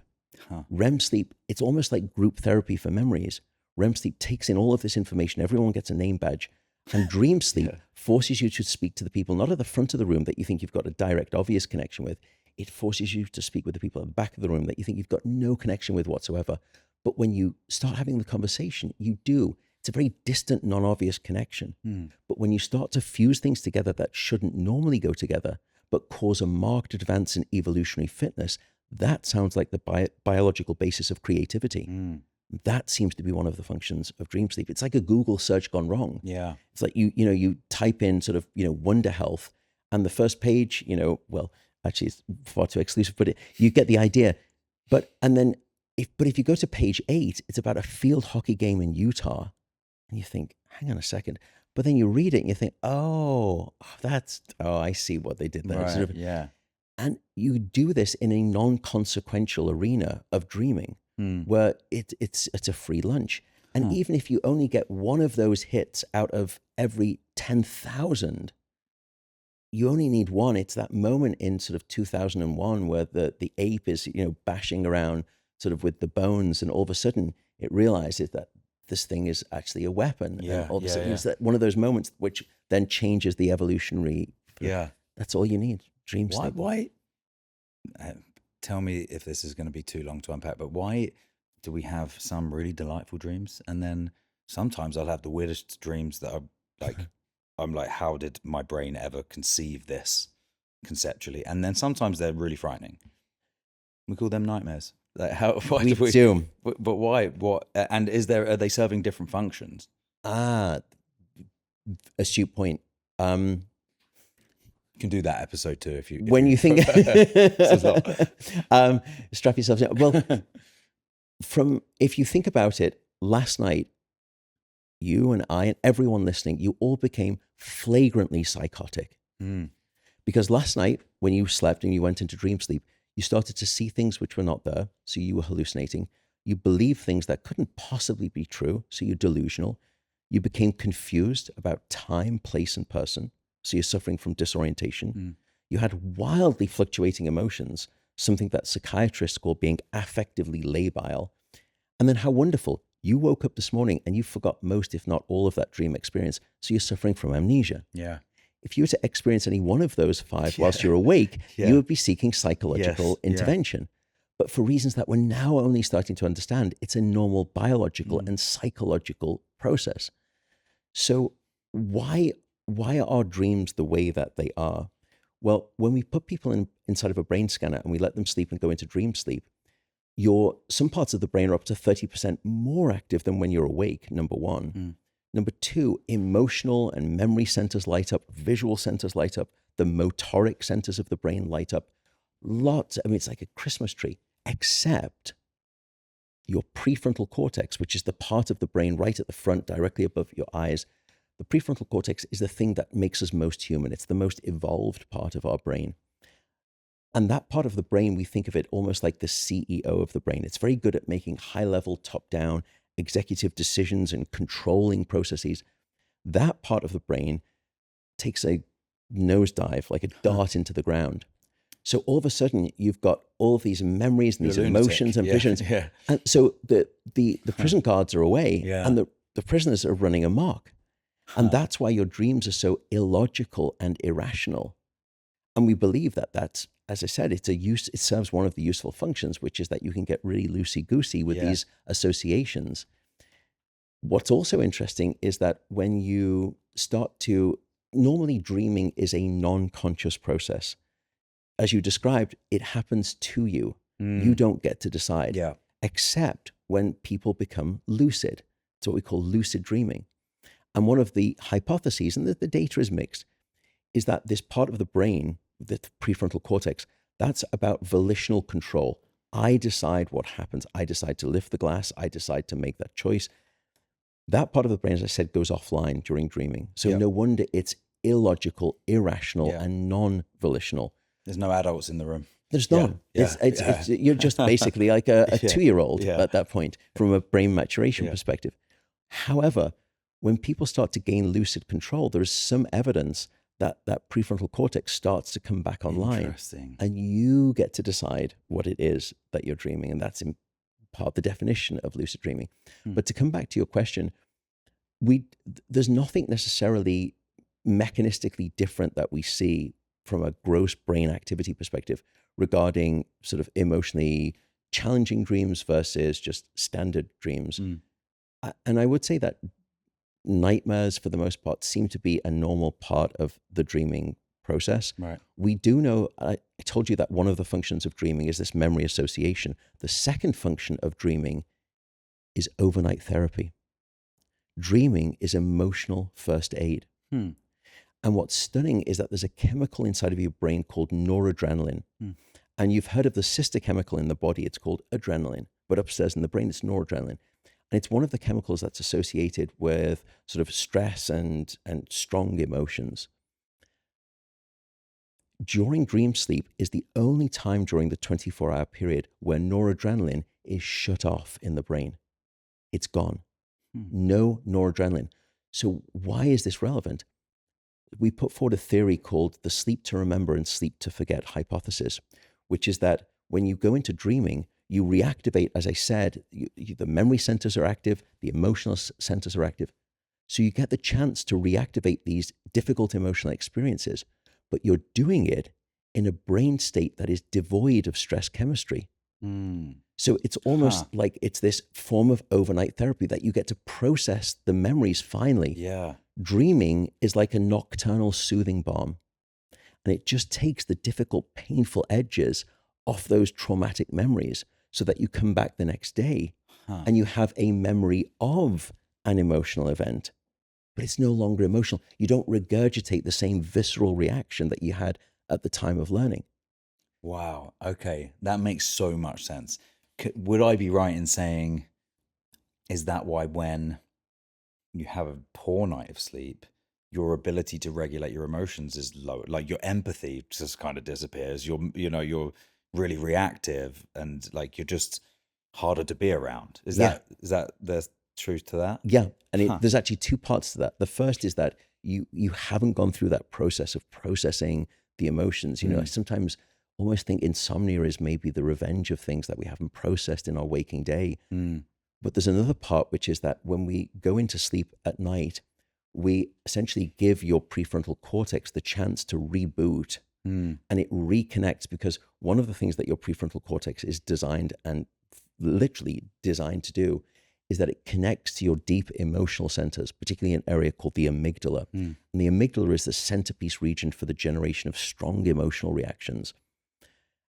REM sleep, it's almost like group therapy for memories. REM sleep takes in all of this information. Everyone gets a name badge. And dream sleep forces you to speak to the people, not at the front of the room that you think you've got a direct, obvious connection with. It forces you to speak with the people at the back of the room that you think you've got no connection with whatsoever. But when you start having the conversation, you do. It's a very distant, non-obvious connection. But when you start to fuse things together that shouldn't normally go together, but cause a marked advance in evolutionary fitness, that sounds like the biological basis of creativity. That seems to be one of the functions of dream sleep. It's like a Google search gone wrong. Yeah. It's like you type in sort of, wonder health, and the first page, well, actually it's far too exclusive, but you get the idea. But if you go to page 8, it's about a field hockey game in Utah, and you think, hang on a second. But then you read it and you think, I see what they did there. Right. Sort of, Yeah. and you do this in a non-consequential arena of dreaming, where it's a free lunch. And even if you only get one of those hits out of every 10,000, you only need one. It's that moment in sort of 2001 where the ape is, bashing around sort of with the bones, and all of a sudden it realizes that this thing is actually a weapon. Yeah, and all of a yeah, sudden yeah. it's that one of those moments which then changes the evolutionary. Yeah. That's all you need. Dream sleep. Why? Tell me if this is going to be too long to unpack, but why do we have some really delightful dreams, and then sometimes I'll have the weirdest dreams that are like, I'm like, how did my brain ever conceive this conceptually? And then sometimes they're really frightening. We call them nightmares. Like why We do we do. But why? What? And are they serving different functions? Astute point. You can do that episode too if you. When you think, strap yourself down. Well, if you think about it, last night, you and I and everyone listening, you all became flagrantly psychotic. Because last night, when you slept and you went into dream sleep, you started to see things which were not there, so you were hallucinating. You believed things that couldn't possibly be true, so you're delusional. You became confused about time, place, and person, so you're suffering from disorientation. You had wildly fluctuating emotions, something that psychiatrists call being affectively labile. And then how wonderful, you woke up this morning and you forgot most, if not all, of that dream experience, so you're suffering from amnesia. Yeah. If you were to experience any one of those 5 whilst you're awake, you would be seeking psychological intervention. But for reasons that we're now only starting to understand, it's a normal biological and psychological process. So why are our dreams the way that they are? Well, when we put people inside of a brain scanner and we let them sleep and go into dream sleep, some parts of the brain are up to 30% more active than when you're awake, number one. Number two, emotional and memory centers light up, visual centers light up, the motoric centers of the brain light up. Lots. I mean, it's like a Christmas tree, except your prefrontal cortex, which is the part of the brain right at the front, directly above your eyes. The prefrontal cortex is the thing that makes us most human. It's the most evolved part of our brain. And that part of the brain, we think of it almost like the CEO of the brain. It's very good at making high-level, top-down executive decisions and controlling processes. That part of the brain takes a nosedive, like a dart into the ground. So all of a sudden, you've got all of these memories and these emotions and visions. Yeah. And so the prison guards are away, Yeah. and the prisoners are running amok. And that's why your dreams are so illogical and irrational. And we believe that that's, as I said, it serves one of the useful functions, which is that you can get really loosey-goosey with these associations. What's also interesting is that when you start to, normally dreaming is a non-conscious process. As you described, it happens to you. You don't get to decide, except when people become lucid. It's what we call lucid dreaming. And one of the hypotheses, and the data is mixed, is that this part of the brain, the prefrontal cortex, that's about volitional control. I decide what happens. I decide to lift the glass. I decide to make that choice. That part of the brain, as I said, goes offline during dreaming. So no wonder it's illogical, irrational, and non-volitional. There's no adults in the room. There's Yeah. none. Yeah. It's you're just basically like a Yeah. 2-year-old Yeah. at that point from a brain maturation Yeah. perspective. However, when people start to gain lucid control, there is some evidence that that prefrontal cortex starts to come back online, Interesting. and you get to decide what it is that you're dreaming, and that's in part of the definition of lucid dreaming. But to come back to your question, there's nothing necessarily mechanistically different that we see from a gross brain activity perspective regarding sort of emotionally challenging dreams versus just standard dreams. And I would say that nightmares, for the most part, seem to be a normal part of the dreaming process. Right. We do know, I told you that one of the functions of dreaming is this memory association. The second function of dreaming is overnight therapy. Dreaming is emotional first aid. And what's stunning is that there's a chemical inside of your brain called noradrenaline. And you've heard of the sister chemical in the body. It's called adrenaline, but upstairs in the brain, it's noradrenaline. And it's one of the chemicals that's associated with sort of stress and strong emotions. During dream sleep is the only time during the 24-hour period where noradrenaline is shut off in the brain. It's gone. No noradrenaline. So why is this relevant? We put forward a theory called the sleep to remember and sleep to forget hypothesis, which is that when you go into dreaming, you reactivate, as I said, the memory centers are active, the emotional centers are active. So you get the chance to reactivate these difficult emotional experiences, but you're doing it in a brain state that is devoid of stress chemistry. So it's almost like it's this form of overnight therapy that you get to process the memories finally. Yeah. Dreaming is like a nocturnal soothing balm, and it just takes the difficult, painful edges off those traumatic memories so that you come back the next day and you have a memory of an emotional event, but it's no longer emotional. You don't regurgitate the same visceral reaction that you had at the time of learning. Wow. Okay. That makes so much sense. Would I be right in saying, is that why when you have a poor night of sleep, your ability to regulate your emotions is low? Like your empathy just kind of disappears. You're really reactive, and like you're just harder to be around. Is that the truth to that? Yeah. And there's actually two parts to that. The first is that you haven't gone through that process of processing the emotions. I sometimes almost think insomnia is maybe the revenge of things that we haven't processed in our waking day. But there's another part, which is that when we go into sleep at night, we essentially give your prefrontal cortex the chance to reboot, and it reconnects, because one of the things that your prefrontal cortex is designed and literally designed to do is that it connects to your deep emotional centers, particularly an area called the amygdala. And the amygdala is the centerpiece region for the generation of strong emotional reactions.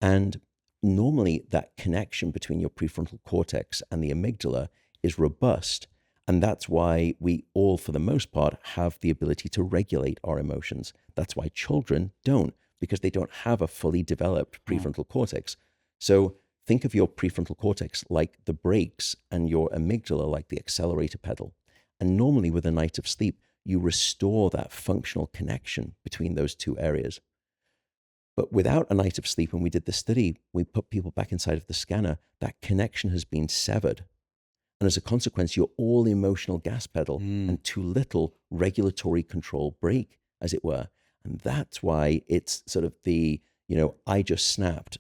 And normally that connection between your prefrontal cortex and the amygdala is robust. And that's why we all, for the most part, have the ability to regulate our emotions. That's why children don't, because they don't have a fully developed prefrontal cortex. So think of your prefrontal cortex like the brakes and your amygdala like the accelerator pedal. And normally with a night of sleep, you restore that functional connection between those two areas. But without a night of sleep, when we did the study, we put people back inside of the scanner, that connection has been severed. And as a consequence, you're all emotional gas pedal and too little regulatory control brake, as it were. And that's why it's sort of the, I just snapped, ...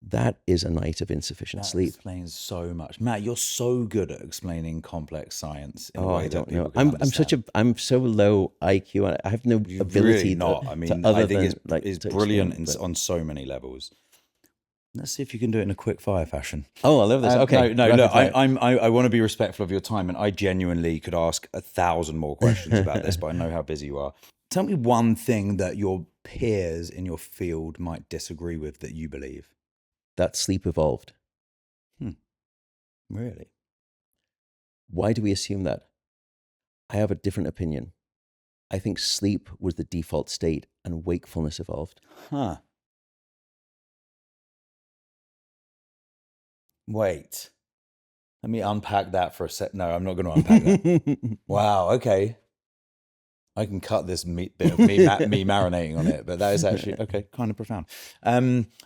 That is a night of insufficient sleep. That explains so much. Matt, you're so good at explaining complex science in a way I don't that people know. can understand. I'm so low IQ. I have no You're ability really not. I mean, other I think than, it's to brilliant explain, on so many levels. Let's see if you can do it in a quick fire fashion. Oh, I love this. Okay. No, rapid look, fire. I want to be respectful of your time, and I genuinely could ask 1,000 more questions about this, but I know how busy you are. Tell me one thing that your peers in your field might disagree with that you believe. That sleep evolved. Really? Why do we assume that? I have a different opinion. I think sleep was the default state and wakefulness evolved. Wait. Let me unpack that for a sec. No, I'm not going to unpack that. Wow, okay. I can cut this bit of me marinating on it, but that is actually okay, kind of profound.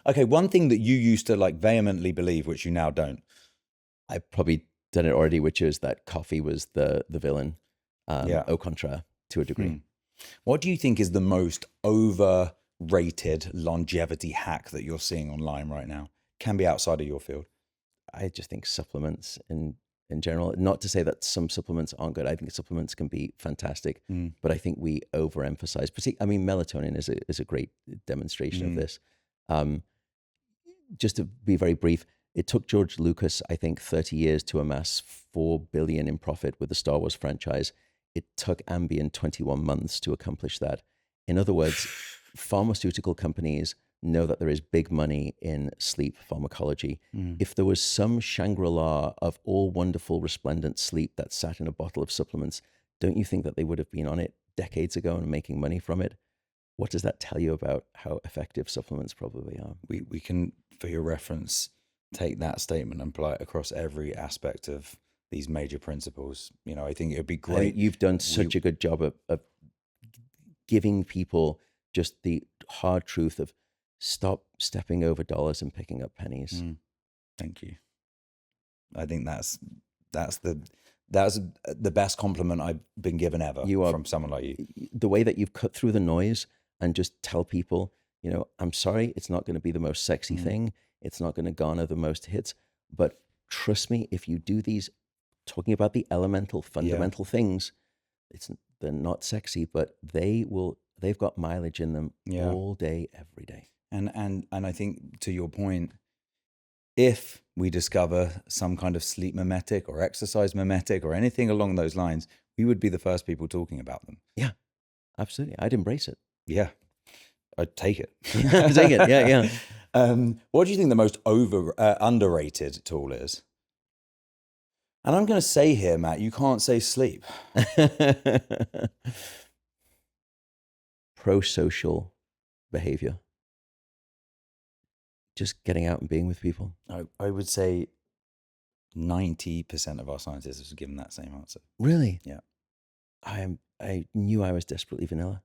Okay, one thing that you used to like vehemently believe, which you now don't. I've probably done it already, which is that coffee was the villain, au contraire, to a degree. What do you think is the most overrated longevity hack that you're seeing online right now? Can be outside of your field. I just think supplements in general, not to say that some supplements aren't good. I think supplements can be fantastic, but I think we overemphasize. I mean, melatonin is a great demonstration of this. Just to be very brief, it took George Lucas, I think, 30 years to amass $4 billion in profit with the Star Wars franchise. It took Ambien 21 months to accomplish that. In other words, pharmaceutical companies know that there is big money in sleep pharmacology. If there was some Shangri-La of all wonderful resplendent sleep that sat in a bottle of supplements, don't you think that they would have been on it decades ago and making money from it? What does that tell you about how effective supplements probably are? We can, for your reference, take that statement and apply it across every aspect of these major principles. You know, I think it would be great. You've done such a good job of giving people just the hard truth of stop stepping over dollars and picking up pennies. Thank you. I think that's the best compliment I've been given ever from someone like you. The way that you've cut through the noise and just tell people, you know, I'm sorry, it's not going to be the most sexy thing. It's not going to garner the most hits, but trust me, if you do these, talking about the elemental, fundamental things, they're not sexy, but they've got mileage in them all day, every day. And I think, to your point, if we discover some kind of sleep mimetic or exercise mimetic or anything along those lines, we would be the first people talking about them. Yeah, absolutely. I'd embrace it. Yeah, I'd take it. Take it. Yeah. What do you think the most underrated tool is? And I'm going to say here, Matt, you can't say sleep. Pro-social behavior. Just getting out and being with people. I would say 90% of our scientists have given that same answer. Really? Yeah. I knew I was desperately vanilla.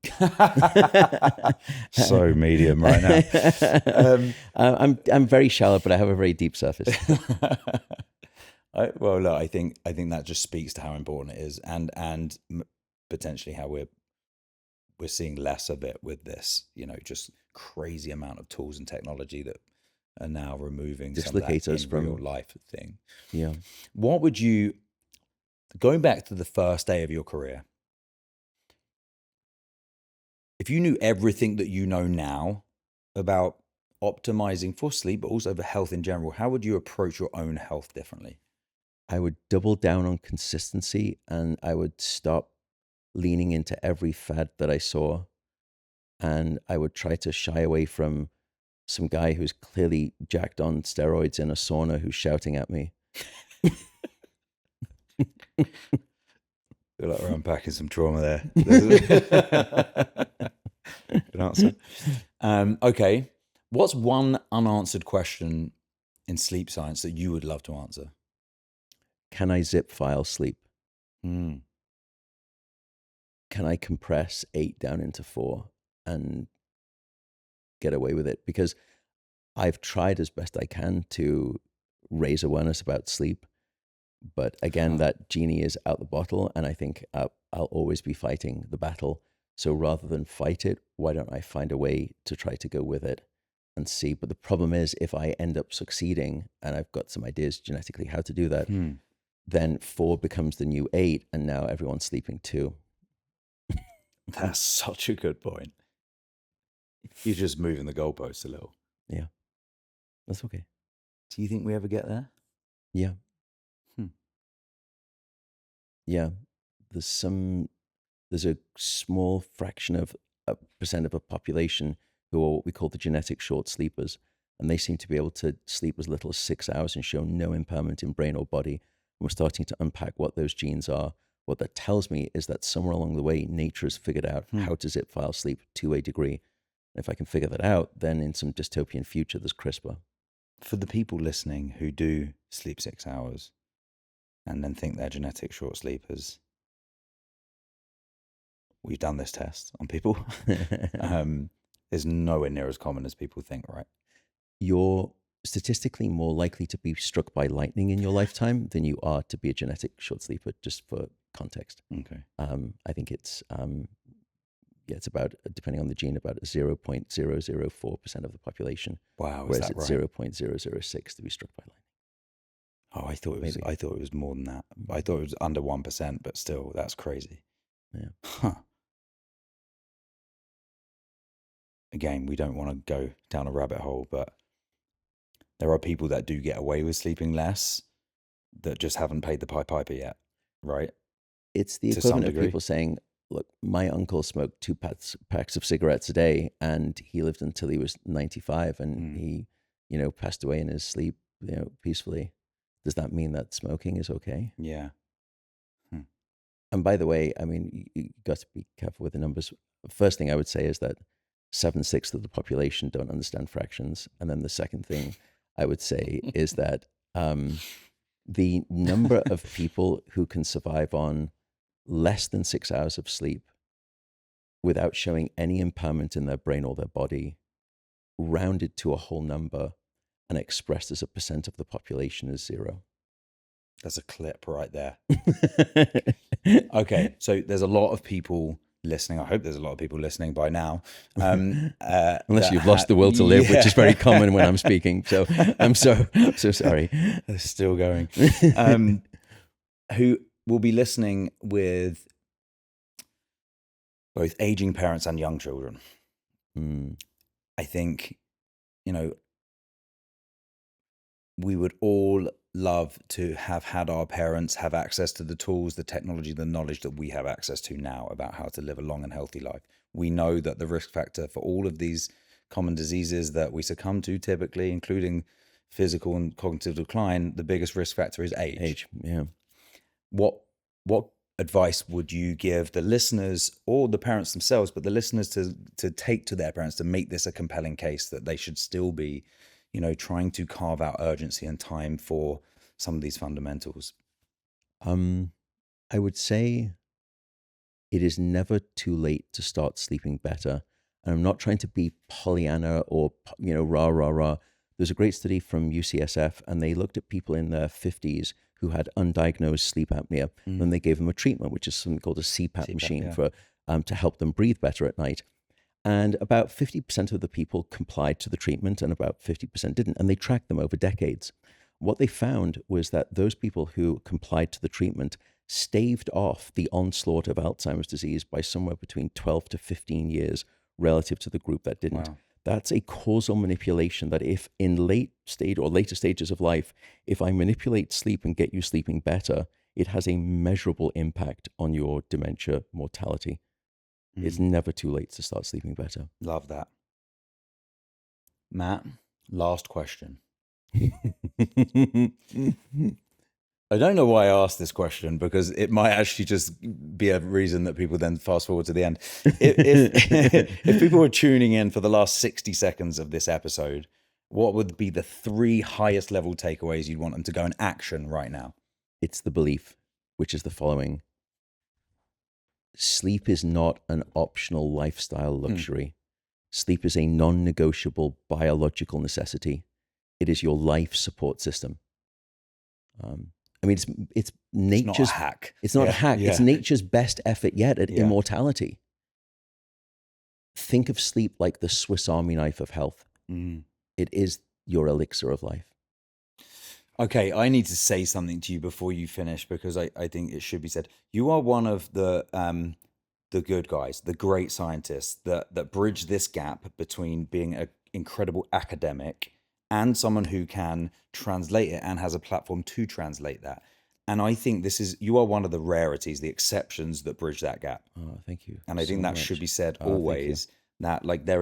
So medium right now. I'm very shallow, but I have a very deep surface. Well, look, I think that just speaks to how important it is, and potentially how we're seeing less of it with this, you know, just crazy amount of tools and technology that are now removing some of that in real life thing. Yeah. What would you, going back to the first day of your career, if you knew everything that you know now about optimizing for sleep, but also for health in general, how would you approach your own health differently? I would double down on consistency, and I would stop leaning into every fad that I saw. And I would try to shy away from some guy who's clearly jacked on steroids in a sauna who's shouting at me. I feel like we're unpacking some trauma there. Good answer. Okay. What's one unanswered question in sleep science that you would love to answer? Can I zip file sleep? Mm. Can I compress 8 down into 4 and get away with it? Because I've tried as best I can to raise awareness about sleep. But again, that genie is out the bottle, and I think I'll always be fighting the battle. So rather than fight it, why don't I find a way to try to go with it and see? But the problem is, if I end up succeeding, and I've got some ideas genetically how to do that, then 4 becomes the new 8, and now everyone's sleeping 2. That's such a good point. You're just moving the goalposts a little. Yeah, that's okay. Do you think we ever get there? Yeah. Yeah, there's a small fraction of a percent of a population who are what we call the genetic short sleepers, and they seem to be able to sleep as little as 6 hours and show no impairment in brain or body. And we're starting to unpack what those genes are. What that tells me is that somewhere along the way, nature has figured out how to zip file sleep to a degree. And if I can figure that out, then in some dystopian future, there's CRISPR. For the people listening who do sleep 6 hours, and then think they're genetic short sleepers, we've done this test on people. Is nowhere near as common as people think, right? You're statistically more likely to be struck by lightning in your lifetime than you are to be a genetic short sleeper, just for context. Okay. I think it's it's about, depending on the gene, about 0.004% of the population. Wow, is whereas that it's right? 0.006 to be struck by lightning. Oh, I thought it was. Maybe. I thought it was more than that. I thought it was under 1%, but still, that's crazy. Yeah. Huh. Again, we don't want to go down a rabbit hole, but there are people that do get away with sleeping less that just haven't paid the piper yet, right? It's the To some equivalent of degree. people saying, look, my uncle smoked 2 packs of cigarettes a day and he lived until he was 95 and he, passed away in his sleep, peacefully. Does that mean that smoking is okay? Yeah. And by the way, I mean, you got to be careful with the numbers. First thing I would say is that 7/6 of the population don't understand fractions. And then the second thing I would say is that the number of people who can survive on less than 6 hours of sleep without showing any impairment in their brain or their body, rounded to a whole number and expressed as a percent of the population, is 0. That's a clip right there. Okay, so there's a lot of people listening. I hope there's a lot of people listening by now. Unless you've lost the will to live, which is very common when I'm speaking. So I'm so sorry. They're still going. Who will be listening with both aging parents and young children. I think, we would all love to have had our parents have access to the tools, the technology, the knowledge that we have access to now about how to live a long and healthy life. We know that the risk factor for all of these common diseases that we succumb to typically, including physical and cognitive decline, the biggest risk factor is age. Age, yeah. What advice would you give the listeners or the parents themselves, but the listeners to take to their parents to make this a compelling case that they should still be, trying to carve out urgency and time for some of these fundamentals? I would say it is never too late to start sleeping better. And I'm not trying to be Pollyanna or, rah, rah, rah. There's a great study from UCSF, and they looked at people in their 50s who had undiagnosed sleep apnea. And they gave them a treatment, which is something called a CPAP machine, yeah. for to help them breathe better at night. And about 50% of the people complied to the treatment and about 50% didn't. And they tracked them over decades. What they found was that those people who complied to the treatment staved off the onslaught of Alzheimer's disease by somewhere between 12 to 15 years relative to the group that didn't. Wow. That's a causal manipulation that if in later stages of life, if I manipulate sleep and get you sleeping better, it has a measurable impact on your dementia mortality. It's never too late to start sleeping better. Love that. Matt, last question. I don't know why I asked this question, because it might actually just be a reason that people then fast forward to the end. If people were tuning in for the last 60 seconds of this episode, what would be the 3 highest level takeaways you'd want them to go in action right now? It's the belief, which is the following. Sleep is not an optional lifestyle luxury. Sleep is a non-negotiable biological necessity. It is your life support system. I mean, it's nature's... It's not a hack. It's not a hack. Yeah. It's nature's best effort yet at immortality. Think of sleep like the Swiss Army knife of health. It is your elixir of life. Okay, I need to say something to you before you finish, because I think it should be said. You are one of the good guys, the great scientists that bridge this gap between being an incredible academic and someone who can translate it and has a platform to translate that. And I think you are one of the rarities, the exceptions that bridge that gap. Oh, thank you. And I think that much. should be said always, that like there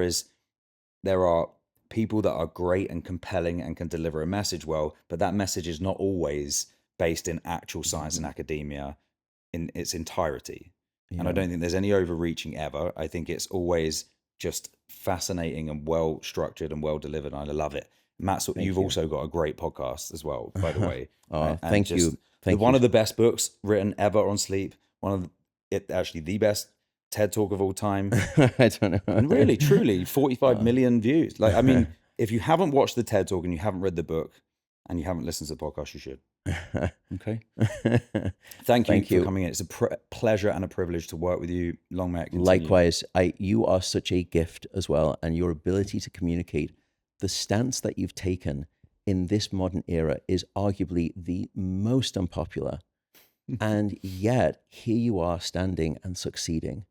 are people that are great and compelling and can deliver a message well, but that message is not always based in actual science and academia in its entirety. And I don't think there's any overreaching ever. I think it's always just fascinating and well structured and well delivered. And I love it. Matt, you've also got a great podcast as well, by the way. Thank you. One of the best books written ever on sleep. Actually the best TED Talk of all time. I don't know. And really, truly, 45 million views. Like, I mean, if you haven't watched the TED Talk and you haven't read the book and you haven't listened to the podcast, you should. Okay. Thank you for coming in. It's a pleasure and a privilege to work with you. Long may it continue. Likewise, you are such a gift as well, and your ability to communicate, the stance that you've taken in this modern era is arguably the most unpopular. And yet here you are standing and succeeding.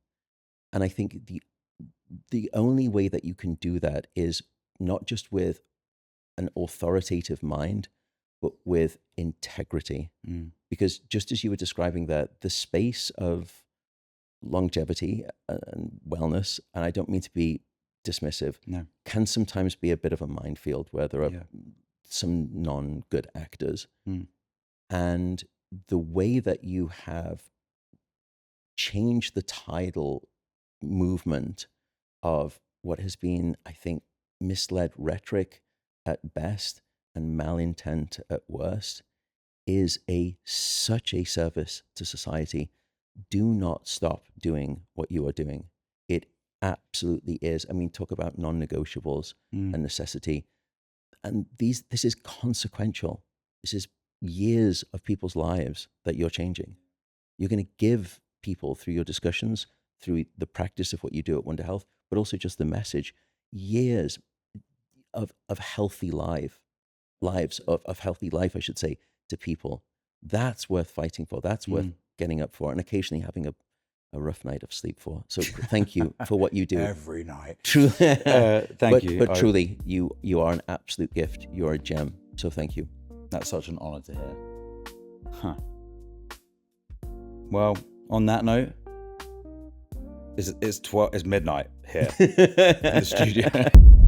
And I think the only way that you can do that is not just with an authoritative mind, but with integrity. Because just as you were describing that, the space of longevity and wellness, and I don't mean to be dismissive, can sometimes be a bit of a minefield where there are some non-good actors. And the way that you have changed the tidal movement of what has been, I think, misled rhetoric at best and malintent at worst is such a service to society. Do not stop doing what you are doing. It absolutely is. I mean, talk about non-negotiables and necessity. And this is consequential. This is years of people's lives that you're changing. You're going to give people, through your discussions, through the practice of what you do at Wonder Health, but also just the message, years of healthy lives of healthy life, I should say, to people. That's worth fighting for. That's worth getting up for, and occasionally having a rough night of sleep for. So thank you for what you do. Every night. Truly, thank you. But truly, you are an absolute gift. You're a gem. So thank you. That's such an honor to hear. Well, on that note, it's midnight here in the studio.